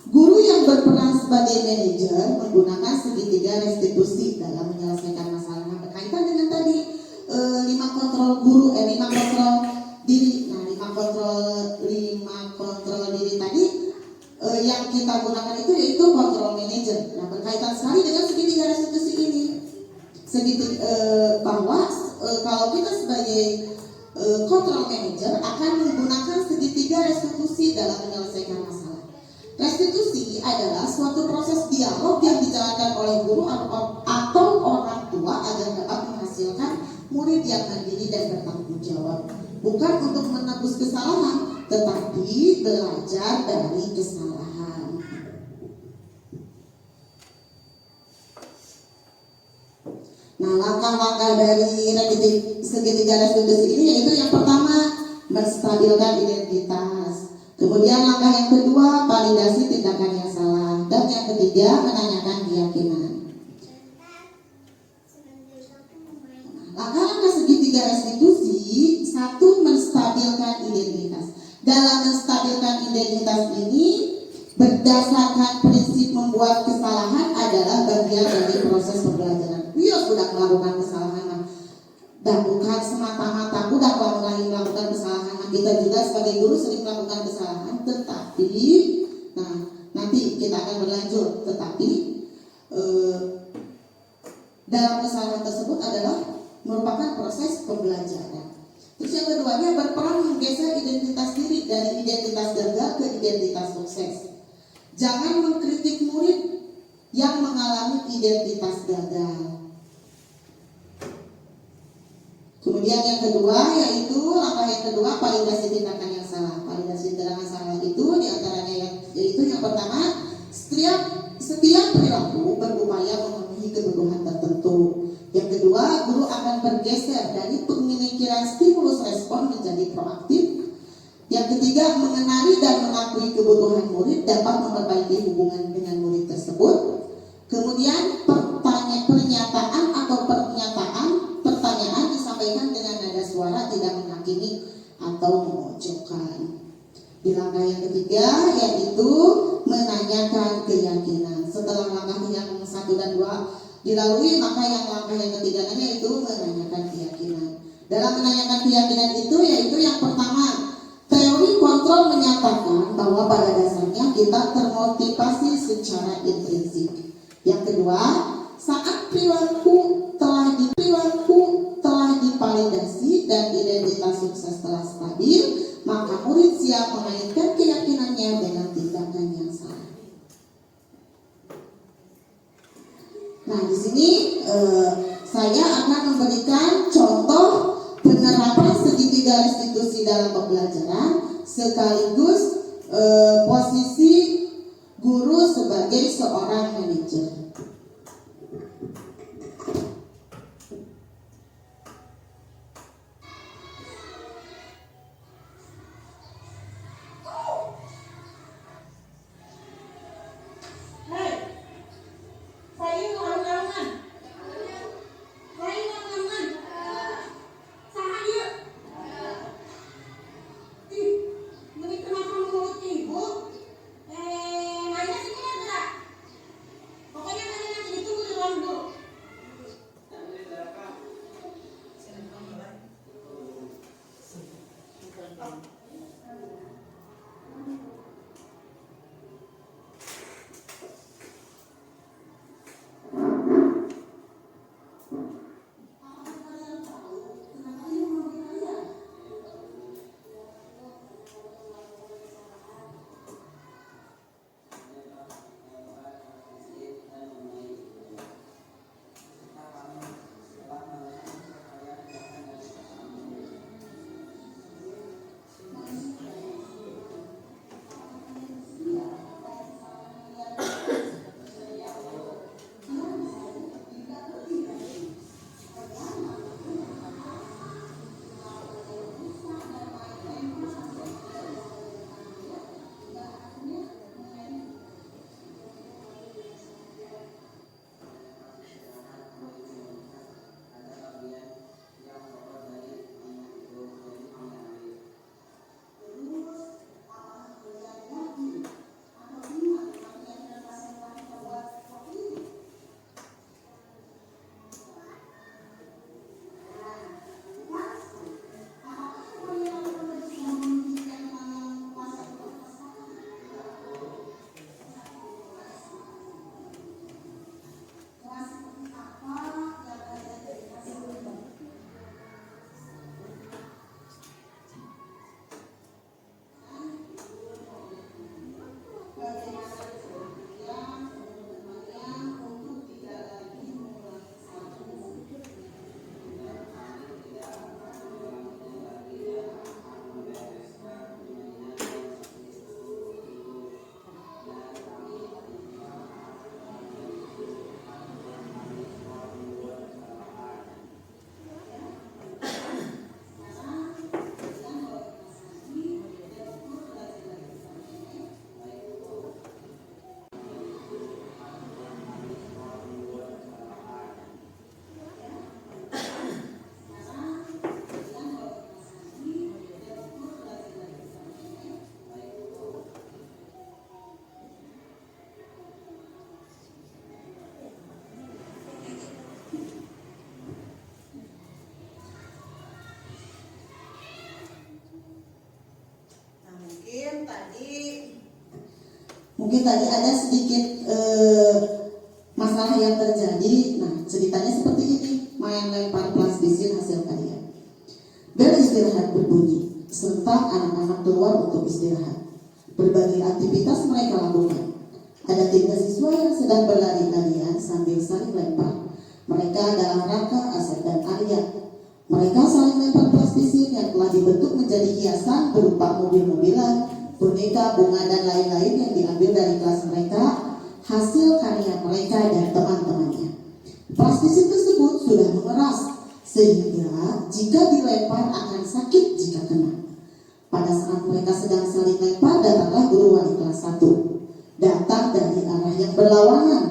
guru yang berperan sebagai manajer menggunakan segitiga restitusi dalam menyelesaikan masalah. Nah, berkaitan dengan tadi 5 kontrol guru, 5 kontrol diri. Nah, 5 kontrol diri tadi yang kita gunakan itu yaitu kontrol manajer. Nah, berkaitan sekali dengan segitiga restitusi ini. bahwa kalau kita sebagai control manager akan menggunakan segitiga restitusi dalam menyelesaikan masalah. Restitusi adalah suatu proses dialog yang dijalankan oleh guru atau orang tua agar dapat menghasilkan murid yang mandiri dan bertanggung jawab. Bukan untuk menebus kesalahan, tetapi belajar dari kesalahan. Nah, langkah-langkah dari segitiga restitusi ini yaitu yang pertama, menstabilkan identitas. Kemudian langkah yang kedua, validasi tindakan yang salah. Dan yang ketiga, menanyakan keyakinan. Langkah-langkah segitiga restitusi, satu, menstabilkan identitas. Dalam menstabilkan identitas ini, berdasarkan prinsip membuat kesalahan adalah bagian dari proses pembelajaran. Dia sudah melakukan kesalahan, dan bukan semata-mata udah mulai melakukan kesalahan. Kita juga sebagai guru sering melakukan kesalahan, tetapi nanti kita akan berlanjut. Tetapi dalam kesalahan tersebut adalah merupakan proses pembelajaran. Terus yang keduanya, berperan menggeser identitas diri dari identitas gagal ke identitas sukses. Jangan mengkritik murid yang mengalami identitas gagal. Kemudian yang kedua, yaitu langkah yang kedua, validasi tindakan yang salah. Validasi tindakan salah itu diantaranya yaitu yang pertama, setiap perilaku berupaya memenuhi kebutuhan tertentu. Yang kedua, guru akan bergeser dari pemikiran stimulus respon menjadi proaktif. Yang ketiga, mengenali dan mengakui kebutuhan murid dapat memperbaiki hubungan dengan murid tersebut. Kemudian pertanyaan disampaikan dengan nada suara tidak menghakimi atau memojokkan. Di langkah yang ketiga yaitu menanyakan keyakinan. Setelah langkah yang 1 dan 2 dilalui, maka langkah yang ketiganya yaitu menanyakan keyakinan. Dalam menanyakan keyakinan itu yaitu yang pertama, teori kontrol menyatakan bahwa pada dasarnya kita termotivasi secara intrinsik. Yang kedua, saat perilaku telah divalidasi dan identitas sukses telah stabil, maka murid siap mengaitkan keyakinannya dengan tindakan yang salah. Nah, di sini saya akan memberikan contoh penerapan segitiga restitusi dalam pembelajaran sekaligus posisi guru sebagai seorang manajer. tadi ada sedikit masalah yang terjadi. Nah, ceritanya seperti ini. Main lempar plastisin hasil karya. Bel istirahat berbunyi, serta anak-anak keluar untuk istirahat. Berbagai aktivitas mereka lakukan. Ada 3 siswa yang sedang berlari-larian sambil saling lempar. Mereka adalah Raka, Asep, dan Arya. Mereka saling lempar plastisin yang telah dibentuk menjadi hiasan berupa mobil-mobilan, boneka, bunga, dan lain-lain yang diambil dari kelas mereka, hasil karya mereka dan teman-temannya. Plastisin tersebut sudah mengeras, sehingga jika dilempar akan sakit jika kena. Pada saat mereka sedang saling lempar, datanglah guru wali kelas 1. Datang dari arah yang berlawanan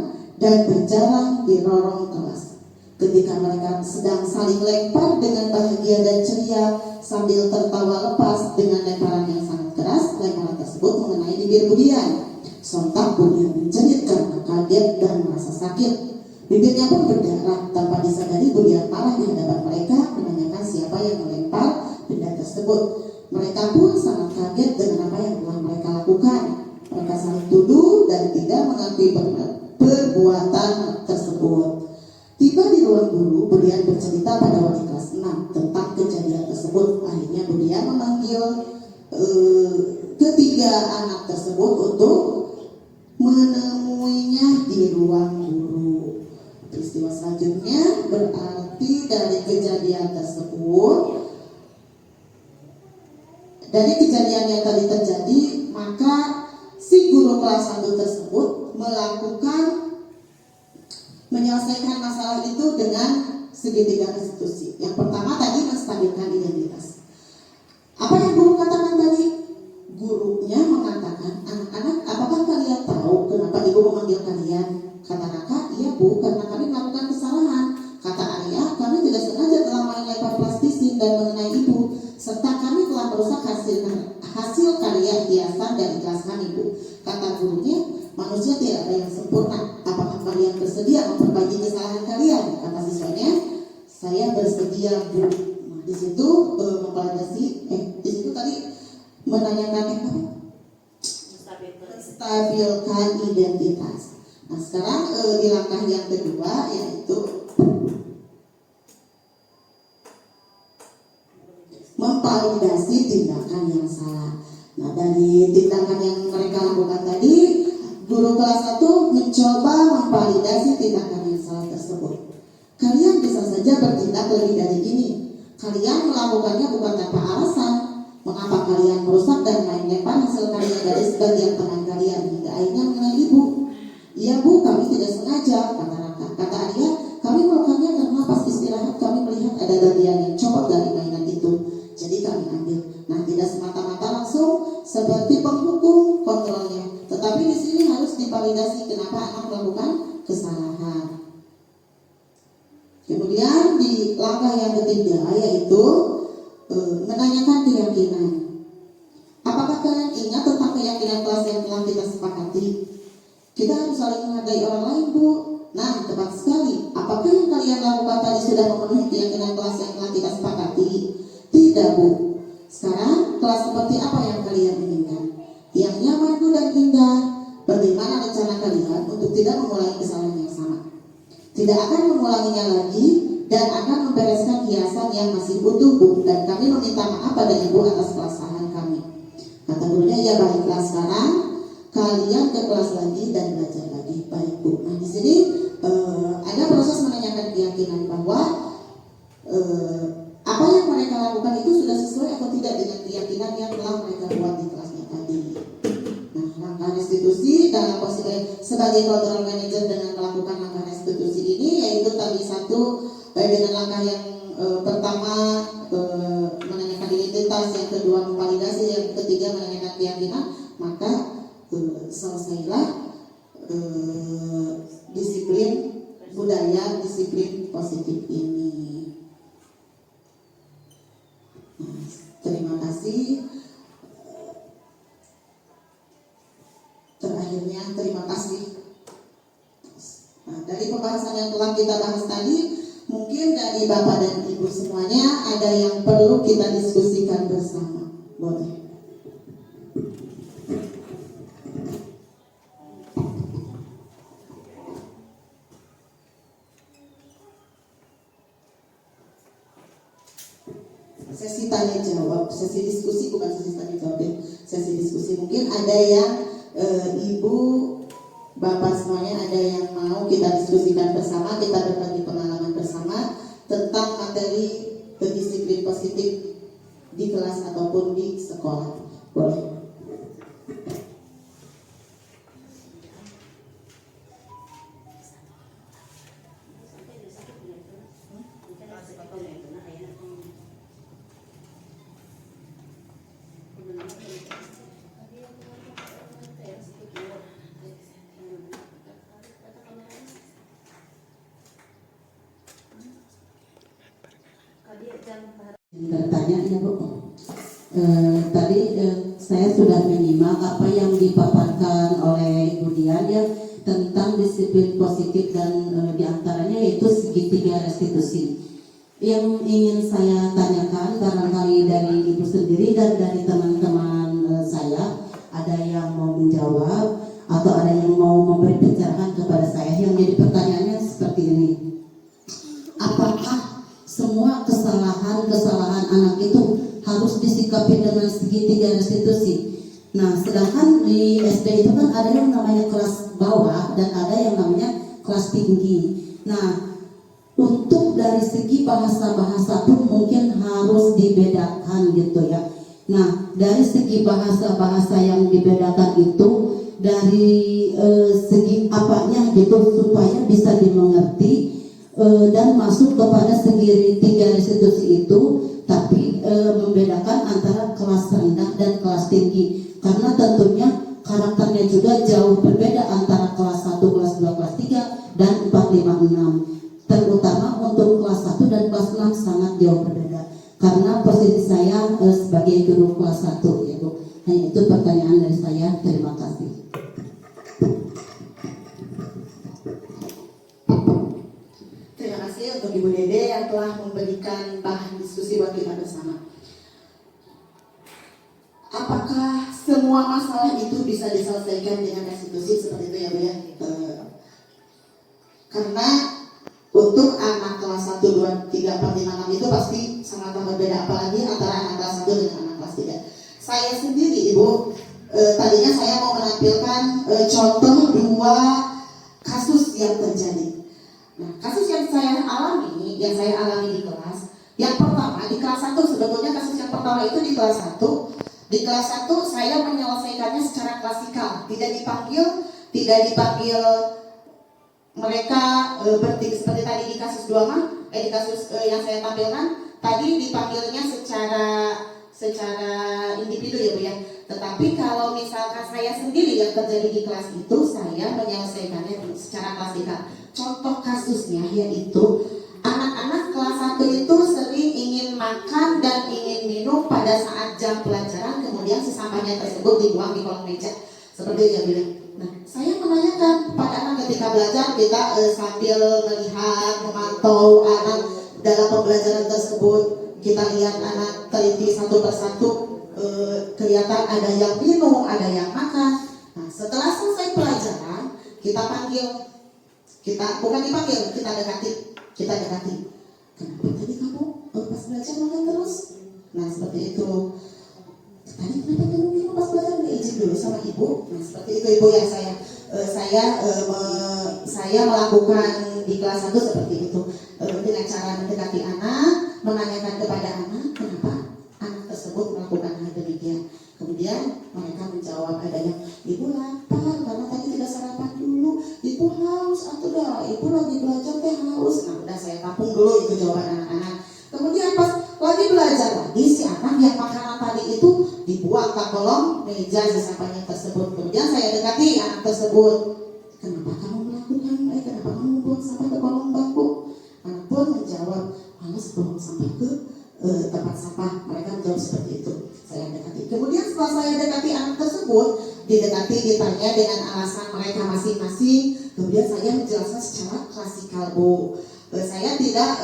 dan berjalan di lorong kelas. Ketika mereka sedang saling lempar dengan bahagia dan ceria sambil tertawa lepas dengan lemparan yang sangat keras, lemparan tersebut mengenai bibir Budian. Sontak Budian menjerit karena kaget dan merasa sakit. Bibirnya pun berdarah. Tanpa disadari, Budian marah di hadapan mereka, menanyakan siapa yang melempar benda tersebut. Mereka pun sangat kaget dengan apa yang telah mereka lakukan. Mereka saling tuduh dan tidak mengakui perbuatan tersebut. Tiba di ruang guru, Budian bercerita pada wali kelas 6 tentang kejadian tersebut. Akhirnya Budian memanggil ketiga anak tersebut untuk menemuinya di ruang guru. Peristiwa selanjutnya berarti dari kejadian tersebut, dari kejadian yang tadi terjadi, maka si guru kelas 1 tersebut menyelesaikan masalah itu dengan segitiga restitusi. Yang pertama tadi menstabilkan identitas. Apa yang guru katakan tadi? Gurunya mengatakan, anak-anak, apakah kalian tahu kenapa ibu memanggil kalian? Kata Raka, iya bu, karena kami melakukan kesalahan. Kata Arya, kami tidak sengaja telah main lempar plastisin dan mengenai ibu, serta kami telah merusak hasil karya hiasan dari kelas kami bu. Kata gurunya, manusia tidak ada yang sempurna. Apakah kalian bersedia memperbaiki kesalahan kalian? Kata siswanya, saya bersedia bu. Nah, di situ di situ tadi menanyakan menstabilkan identitas. Nah, sekarang di langkah yang kedua, yaitu memvalidasi tindakan yang salah. Nah, dari tindakan yang mereka lakukan tadi, guru kelas 1 mencoba memvalidasi tindakan yang salah tersebut. Kalian bisa saja bertindak lebih dari ini. Kalian melakukannya bukan tanpa alasan. Mengapa kalian merusak dan main lempar hasil karya dari sebagian teman kalian hingga akhirnya mengenai ibu? Iya bu, kami tidak sengaja, kata Raka. Kata Arya, kami melakukannya karena pas istirahat kami melihat ada bagian yang copot dari mainan itu. Jadi kami ambil. Nah, tidak semata-mata langsung seperti penghukum kontrolnya, tetapi di sini harus divalidasi kenapa anak melakukan kesalahan. Kemudian di langkah yang ketiga, yaitu menanyakan keyakinan. Apakah kalian ingat tentang keyakinan kelas yang telah kita sepakati? Kita harus saling menghargai orang lain bu. Nah, tepat sekali. Apakah yang kalian lakukan tadi sudah memenuhi keyakinan kelas yang telah kita sepakati? Tidak bu. Sekarang kelas seperti apa yang kalian inginkan? Yang nyaman bu dan indah. Bagaimana rencana kalian untuk tidak mengulangi kesalahan yang sama? Tidak akan mengulanginya lagi dan akan membereskan hiasan yang masih utuh bu. Dan kami meminta maaf pada ibu atas kesalahan kami. Kata gurunya, ya baiklah, sekarang kalian ke kelas lagi dan belajar lagi. Baik bu. Nah, di sini ada proses menanyakan keyakinan bahwa apa yang mereka lakukan itu sudah sesuai atau tidak dengan keyakinan yang telah mereka buat di kelasnya tadi. Nah, langkah restitusi dalam posisi sebagai control manager dengan melakukan langkah restitusi ini, yaitu tadi satu dengan langkah yang pertama menanyakan identitas, yang kedua memvalidasi, yang ketiga menanyakan keyakinan, maka selesailah disiplin budaya disiplin positif ini. Nah, terima kasih. Terakhirnya terima kasih. Nah, dari pembahasan yang telah kita bahas tadi, mungkin dari Bapak dan Ibu semuanya ada yang perlu kita diskusikan bersama. Boleh. sesi tanya jawab, sesi diskusi, bukan sesi tanya jawab ya, sesi diskusi. Mungkin ada yang ibu, bapak semuanya ada yang mau kita diskusikan bersama, kita berbagi pengalaman bersama tentang materi disiplin positif di kelas ataupun di sekolah. Boleh. Bertanya ya Bu, tadi saya sudah menyimak apa yang dipaparkan oleh Ibu Dian ya tentang disiplin positif dan diantaranya yaitu segitiga restitusi. Yang ingin saya tanyakan barangkali dari Ibu sendiri dan dari teman-teman saya, ada yang mau menjawab atau ada yang mau memberi pencerahan kepada saya. Yang jadi pertanyaannya seperti ini, apakah semua kesalahan anak itu harus disikapi dengan segitiga restitusi? Nah, sedangkan di SD itu kan ada yang namanya kelas bawah dan ada yang namanya kelas tinggi. Nah, untuk dari segi bahasa-bahasa pun mungkin harus dibedakan gitu ya. Nah, dari segi bahasa-bahasa yang dibedakan itu dari segi apanya gitu supaya bisa dimengerti dan masuk kepada segi tiga restitusi itu, tapi membedakan antara kelas rendah dan kelas tinggi, karena tentunya karakternya juga jauh berbeda antara kelas 1, kelas 2, kelas 3 dan 4, 5, 6. Terutama untuk kelas 1 dan kelas 6 sangat jauh berbeda. Karena posisi saya sebagai guru kelas 1 ya Bu. Hanya itu pertanyaan dari saya. Terima kasih. Terima kasih untuk Ibu Dede yang telah memberikan bahan diskusi buat kita bersama. Apakah semua masalah itu bisa diselesaikan dengan restitusi seperti itu ya Bu ya? Karena untuk anak kelas 1, 2, 3, 4, 5, 6 itu pasti sangat berbeda, apalagi antara anak kelas 1 dengan anak kelas 3. Saya sendiri Ibu, tadinya saya mau menampilkan contoh 2 kasus yang terjadi. Nah, kasus yang saya alami di kelas, yang pertama di kelas 1, sebetulnya kasus yang pertama itu di kelas 1. Di kelas 1 saya menyelesaikannya secara klasikal, tidak dipanggil mereka bertiga seperti tadi di kasus 2 di kasus yang saya tampilkan tadi dipanggilnya secara individu ya Bu ya. Tetapi kalau misalkan saya sendiri yang terjadi di kelas itu, saya menyelesaikannya secara klasikal. Contoh kasusnya yaitu anak-anak kelas 1 itu sering ingin makan dan ingin minum pada saat jam pelajaran, kemudian sampahnya tersebut dibuang di kolong meja seperti yang bilang. Nah, saya menanyakan pada anak ketika belajar, kita sambil melihat, memantau anak dalam pembelajaran tersebut, kita lihat anak teliti satu persatu, kelihatan ada yang minum, ada yang makan. Nah, setelah selesai pelajaran, kita panggil, bukan dipanggil, kita dekati. Kenapa tadi kamu pas belajar makan terus? Nah, seperti itu. Tadi kenapa kamu minum pas belajar? Izin dulu sama ibu. Nah, seperti itu Ibu ya, saya melakukan di kelas 1 seperti itu, dengan cara mendekati anak, menanyakan kepada anak kenapa anak tersebut melakukan hal demikian. Kemudian mereka menjawab, adanya ibu lapar karena tadi tidak sarapan dulu, ibu haus atau dah ibu lagi belajar teh haus. Nah, udah saya tampung dulu itu jawaban anak-anak. Kemudian pas lagi belajar lagi, si anak yang makanan tadi itu dibuang ke kolong meja sampahnya tersebut. Kemudian saya dekati anak tersebut, kenapa kamu membuang sampah ke kolong bangku? Anak pun menjawab, males buang sampah ke tempat sampah. Mereka menjawab seperti itu. Saya dekati. Kemudian setelah saya dekati anak tersebut, ditanya dengan alasan mereka masing-masing. Kemudian saya menjelaskan secara klasikal Bu. Saya tidak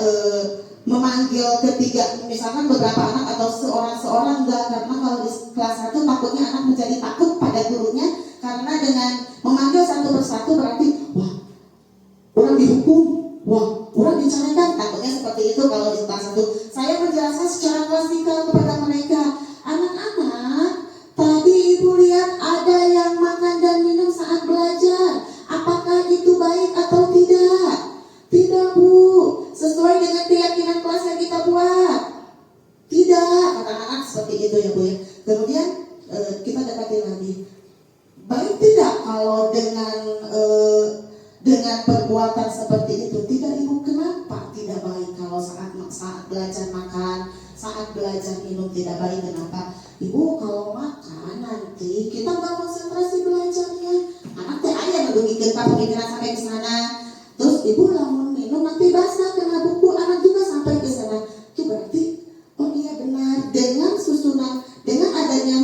memanggil ketiga, misalkan beberapa anak atau seorang enggak, karena kalau di kelas 1 takutnya anak menjadi takut pada gurunya, karena dengan memanggil satu persatu berarti wah orang dihukum, wah orang dicarikan, takutnya seperti itu kalau di kelas 1. Saya menjelaskan secara klasikal kepada mereka, anak-anak, tadi ibu lihat ada yang makan dan minum saat belajar. Apakah itu baik atau tidak? Tidak bu, sesuai dengan keyakinan kelas yang kita buat. Tidak, kata anak-anak seperti itu ya bu ya. Kemudian kita dekati lagi. Baik tidak kalau dengan perbuatan seperti itu? Tidak ibu, kenapa tidak baik kalau saat belajar makan, saat belajar minum tidak baik? Kenapa? Ibu, kalau makan nanti kita nggak konsentrasi belajarnya. Anak teh ayah ngedugikeun ka pemikiran sampai ke sana. Terus ibu lamun minum nanti basah kena buku, anak juga sampai ke sana. Itu berarti oh iya benar, dengan susunan, dengan adanya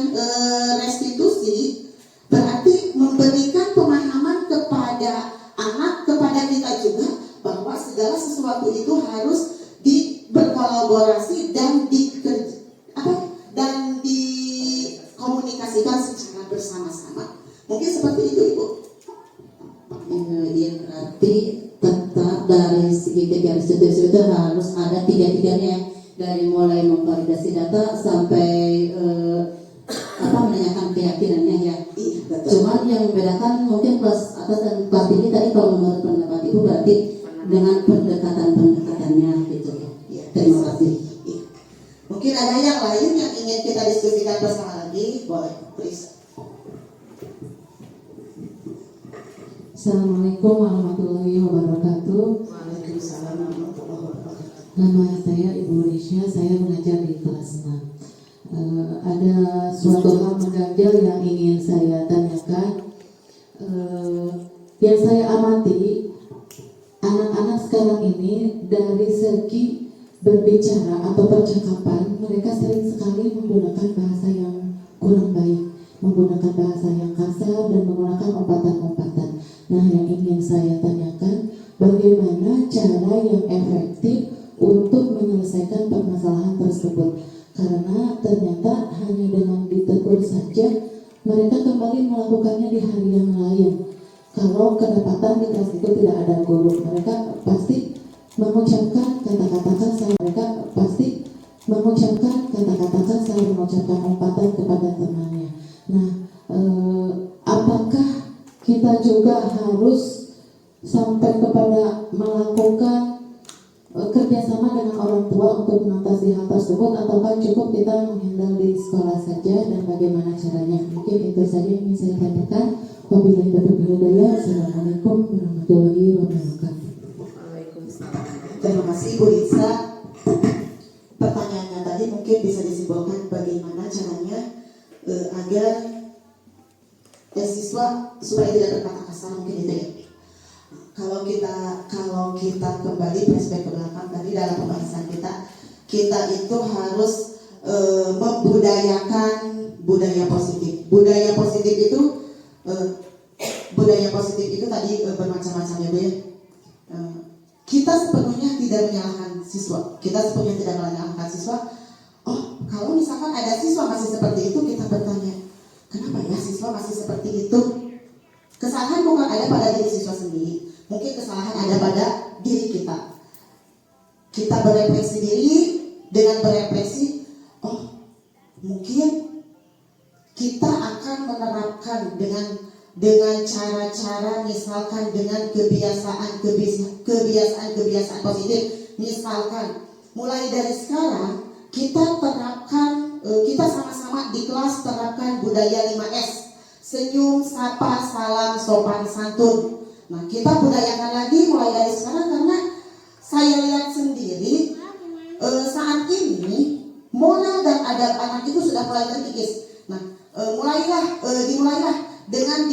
restitusi berarti memberikan pemahaman kepada anak, kepada kita juga bahwa segala sesuatu itu harus berkolaborasi dan dikomunikasikan secara bersama-sama. Mungkin seperti itu ibu. Ya, berarti tetap dari segi tiga restitusi itu harus ada tiga-tiganya, dari mulai memvalidasi data sampai menanyakan keyakinannya ya. Iya, betul. Cuman yang membedakan mungkin kelas atas dan kelas tinggi tadi kalau menurut pendapat ibu berarti dengan pendekatannya gitu ya. Iya, Terima kasih. iya. Mungkin ada yang lain yang ingin kita diskusikan bersama lagi, boleh, please. Assalamualaikum warahmatullahi wabarakatuh. Waalaikumsalam warahmatullahi wabarakatuh. Nama saya Ibu Risha, saya mengajar di kelas 6. Ada suatu hal mengganjal yang ingin saya tanyakan. Yang saya amati, anak-anak sekarang ini dari segi berbicara atau percakapan, mereka sering sekali menggunakan bahasa yang kurang baik, menggunakan bahasa yang kasar dan menggunakan umpatan-umpatan. Nah, yang ingin saya tanyakan, bagaimana cara yang efektif untuk menyelesaikan permasalahan tersebut? Karena ternyata hanya dengan ditegur saja, mereka kembali melakukannya di hari yang lain. Kalau kedapatan di kelas itu tidak ada guru, mereka pasti mengucapkan kata-kata kasar, mengucapkan umpatan kepada temannya. Nah, apakah kita juga harus sampai kepada melakukan kerjasama dengan orang tua untuk mengatasi hal tersebut, ataukah cukup kita menghandle di sekolah saja, dan bagaimana caranya? Mungkin itu saja yang ingin saya tanyakan. Wabillahi taufiq wal hidayah. Assalamualaikum warahmatullahi wabarakatuh. Waalaikumsalam. Terima kasih Bu Risa. Pertanyaannya tadi mungkin bisa disimpulkan bagaimana caranya agar siswa supaya tidak berkata kasar, mungkin itu ya. Kalau kita kembali flashback ke belakang tadi dalam pembahasan kita itu harus membudayakan budaya positif. Budaya positif itu tadi bermacam-macam ya Bu ya. Kita sepenuhnya tidak menyalahkan siswa. Oh, kalau misalkan ada siswa masih seperti itu, kita bertanya, kenapa ya siswa masih seperti itu? Kesalahan bukan ada pada diri siswa sendiri, mungkin kesalahan ada pada diri kita. Kita berefleksi diri, dengan berefleksi, oh mungkin kita akan menerapkan dengan cara-cara, misalkan dengan kebiasaan positif. Misalkan mulai dari sekarang kita terapkan, kita sama-sama di kelas terapkan budaya 5S. Senyum, sapa, salam, sopan, santun. Nah, kita budayakan lagi mulai dari sekarang, karena saya lihat sendiri saat ini moral dan adab anak itu sudah mulai terkikis. Nah, dimulailah dengan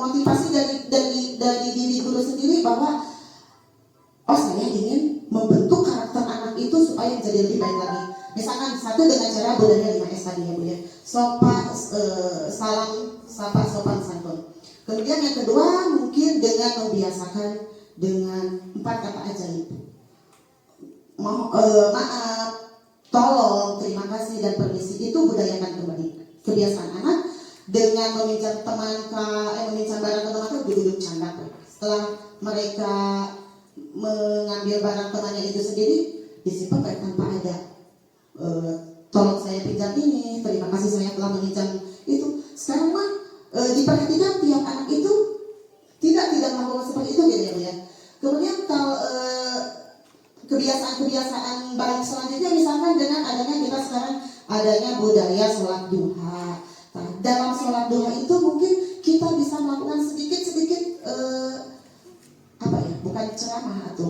motivasi dari diri guru sendiri bahwa oh, saya ingin membentuk karakter anak itu supaya menjadi lebih baik lagi. Misalkan satu dengan cara budaya 5S tadi ya Bu ya. Salam, sapa, sopan, santun. Kemudian yang kedua mungkin dengan membiasakan dengan 4 kata ajaib. Maaf, tolong, terima kasih, dan permisi, itu budayakan kembali. Kebiasaan anak dengan meminjam barang ke teman itu duduk canda. Setelah mereka mengambil barang temannya itu sendiri, disimpan baik tanpa ada tolong saya pinjam ini, terima kasih saya telah meminjam itu. Sekarang mah diperhatikan tiap anak itu tidak melakukan seperti itu gitu ya Bu ya. Kemudian kalau kebiasaan-kebiasaan baik selanjutnya misalkan dengan adanya kita sekarang adanya budaya sholat duha. Nah, dalam sholat duha itu mungkin kita bisa melakukan sedikit apa ya, bukan ceramah atau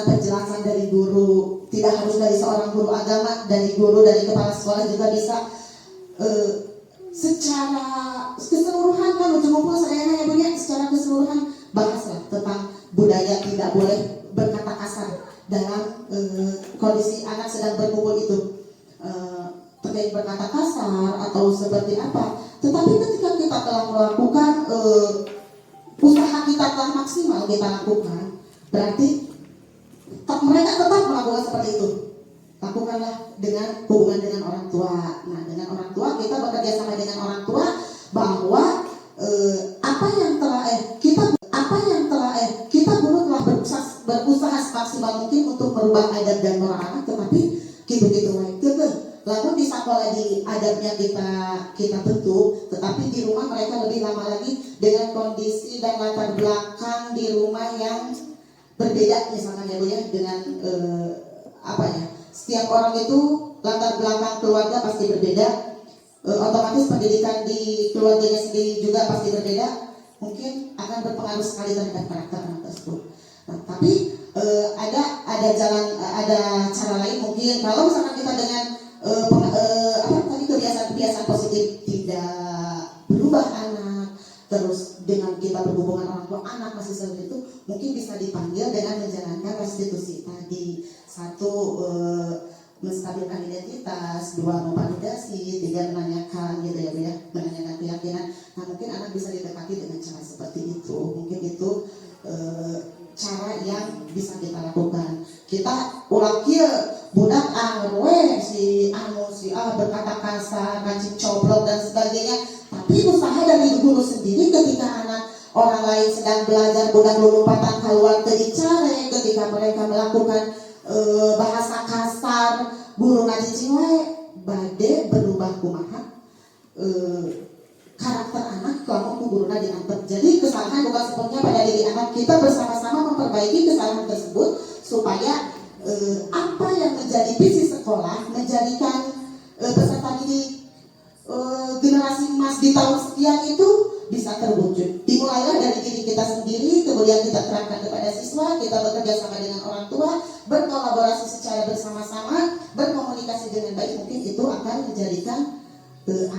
penjelasan dari guru, tidak harus dari seorang guru agama, dari kepala sekolah juga bisa secara keseluruhan kan ujung-ujung saya punya secara keseluruhan bahaslah tentang budaya tidak boleh berkata kasar dalam kondisi anak sedang berkumpul itu, terkait berkata kasar atau seperti apa. Tetapi ketika kita telah melakukan usaha kita telah maksimal kita lakukan, berarti mereka tetap melakukan seperti itu. Lakukanlah dengan hubungan dengan orang tua. Nah, dengan orang tua kita bekerja sama dengan orang tua bahwa apa yang telah kita guru telah berusaha semaksimal mungkin untuk merubah adab dan moral anak, tetapi gitu-gitu lalu di sekolah di adabnya kita bentuk, tetapi di rumah mereka lebih lama lagi dengan kondisi dan latar belakang di rumah yang berbeda misalkan ya Bu ya, dengan apa ya, setiap orang itu latar belakang keluarga pasti berbeda, otomatis pendidikan di keluarganya sendiri juga pasti berbeda, mungkin akan berpengaruh sekali terhadap karakter anak tersebut. Nah, tapi ada cara lain mungkin kalau misalkan kita dengan kebiasaan positif tidak berubah anak, terus dengan kita berhubungan orang tua anak masih seperti itu, mungkin bisa dipanggil dengan menjalankan restitusi tadi. Satu, menstabilkan identitas, dua, memvalidasi, tiga, menanyakan gitu ya Bu ya, menanyakan keyakinan. Nah, mungkin anak bisa didekati dengan cara seperti itu. Mungkin itu cara yang bisa kita lakukan. Kita ulang kieu budak angwe si berkata kasar, ngacik coblok dan sebagainya. Tapi usaha dari guru sendiri ketika anak orang lain sedang belajar budak lompatan keluar dari care, ketika mereka melakukan bahasa kasar, guru ngacicing wae bade berubah kumaha karakter anak kalau guruna diantar. Jadi kesalahan bukan sepenuhnya pada diri anak, kita bersama-sama memperbaiki kesalahan tersebut supaya apa yang menjadi visi sekolah menjadikan peserta didik generasi emas di tahun sekian itu bisa terwujud. Dimulailah dari diri kita sendiri, kemudian kita terapkan kepada siswa, kita bekerja sama dengan orang tua, berkolaborasi secara bersama-sama, berkomunikasi dengan baik, mungkin itu akan menjadikan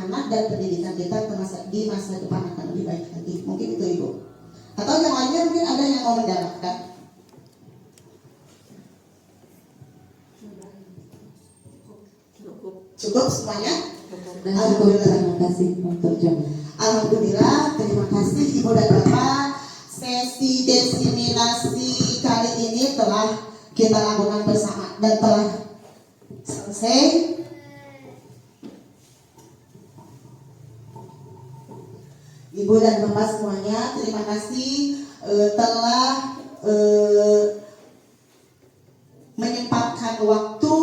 anak dan pendidikan kita di masa depan akan lebih baik lagi. Mungkin itu Ibu. Atau yang lainnya mungkin ada yang mau mendapatkan. Cukup semuanya? Terima kasih untuk jawaban. Alhamdulillah, terima kasih Ibu dan Bapak. Sesi diseminasi kali ini telah kita lakukan bersama dan telah selesai. Ibu dan Bapak semuanya, terima kasih telah menyempatkan waktu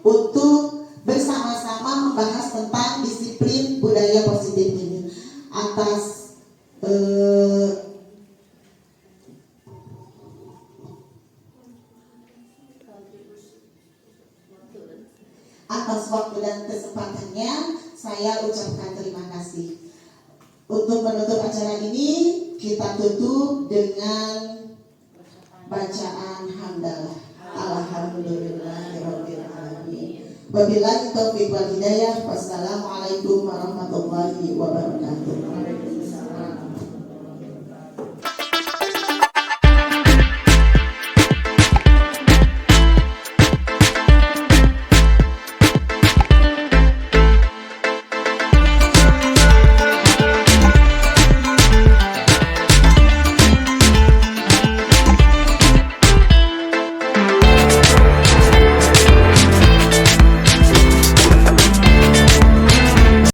untuk bersama-sama membahas tentang disiplin budaya positif ini. Atas waktu dan kesempatannya saya ucapkan terima kasih. Untuk menutup acara ini kita tutup dengan bacaan hamdalah. Alhamdulillahirabbil alamin. Wabillahi taufiq wal hidayah. Wassalamualaikum warahmatullahi wabarakatuh.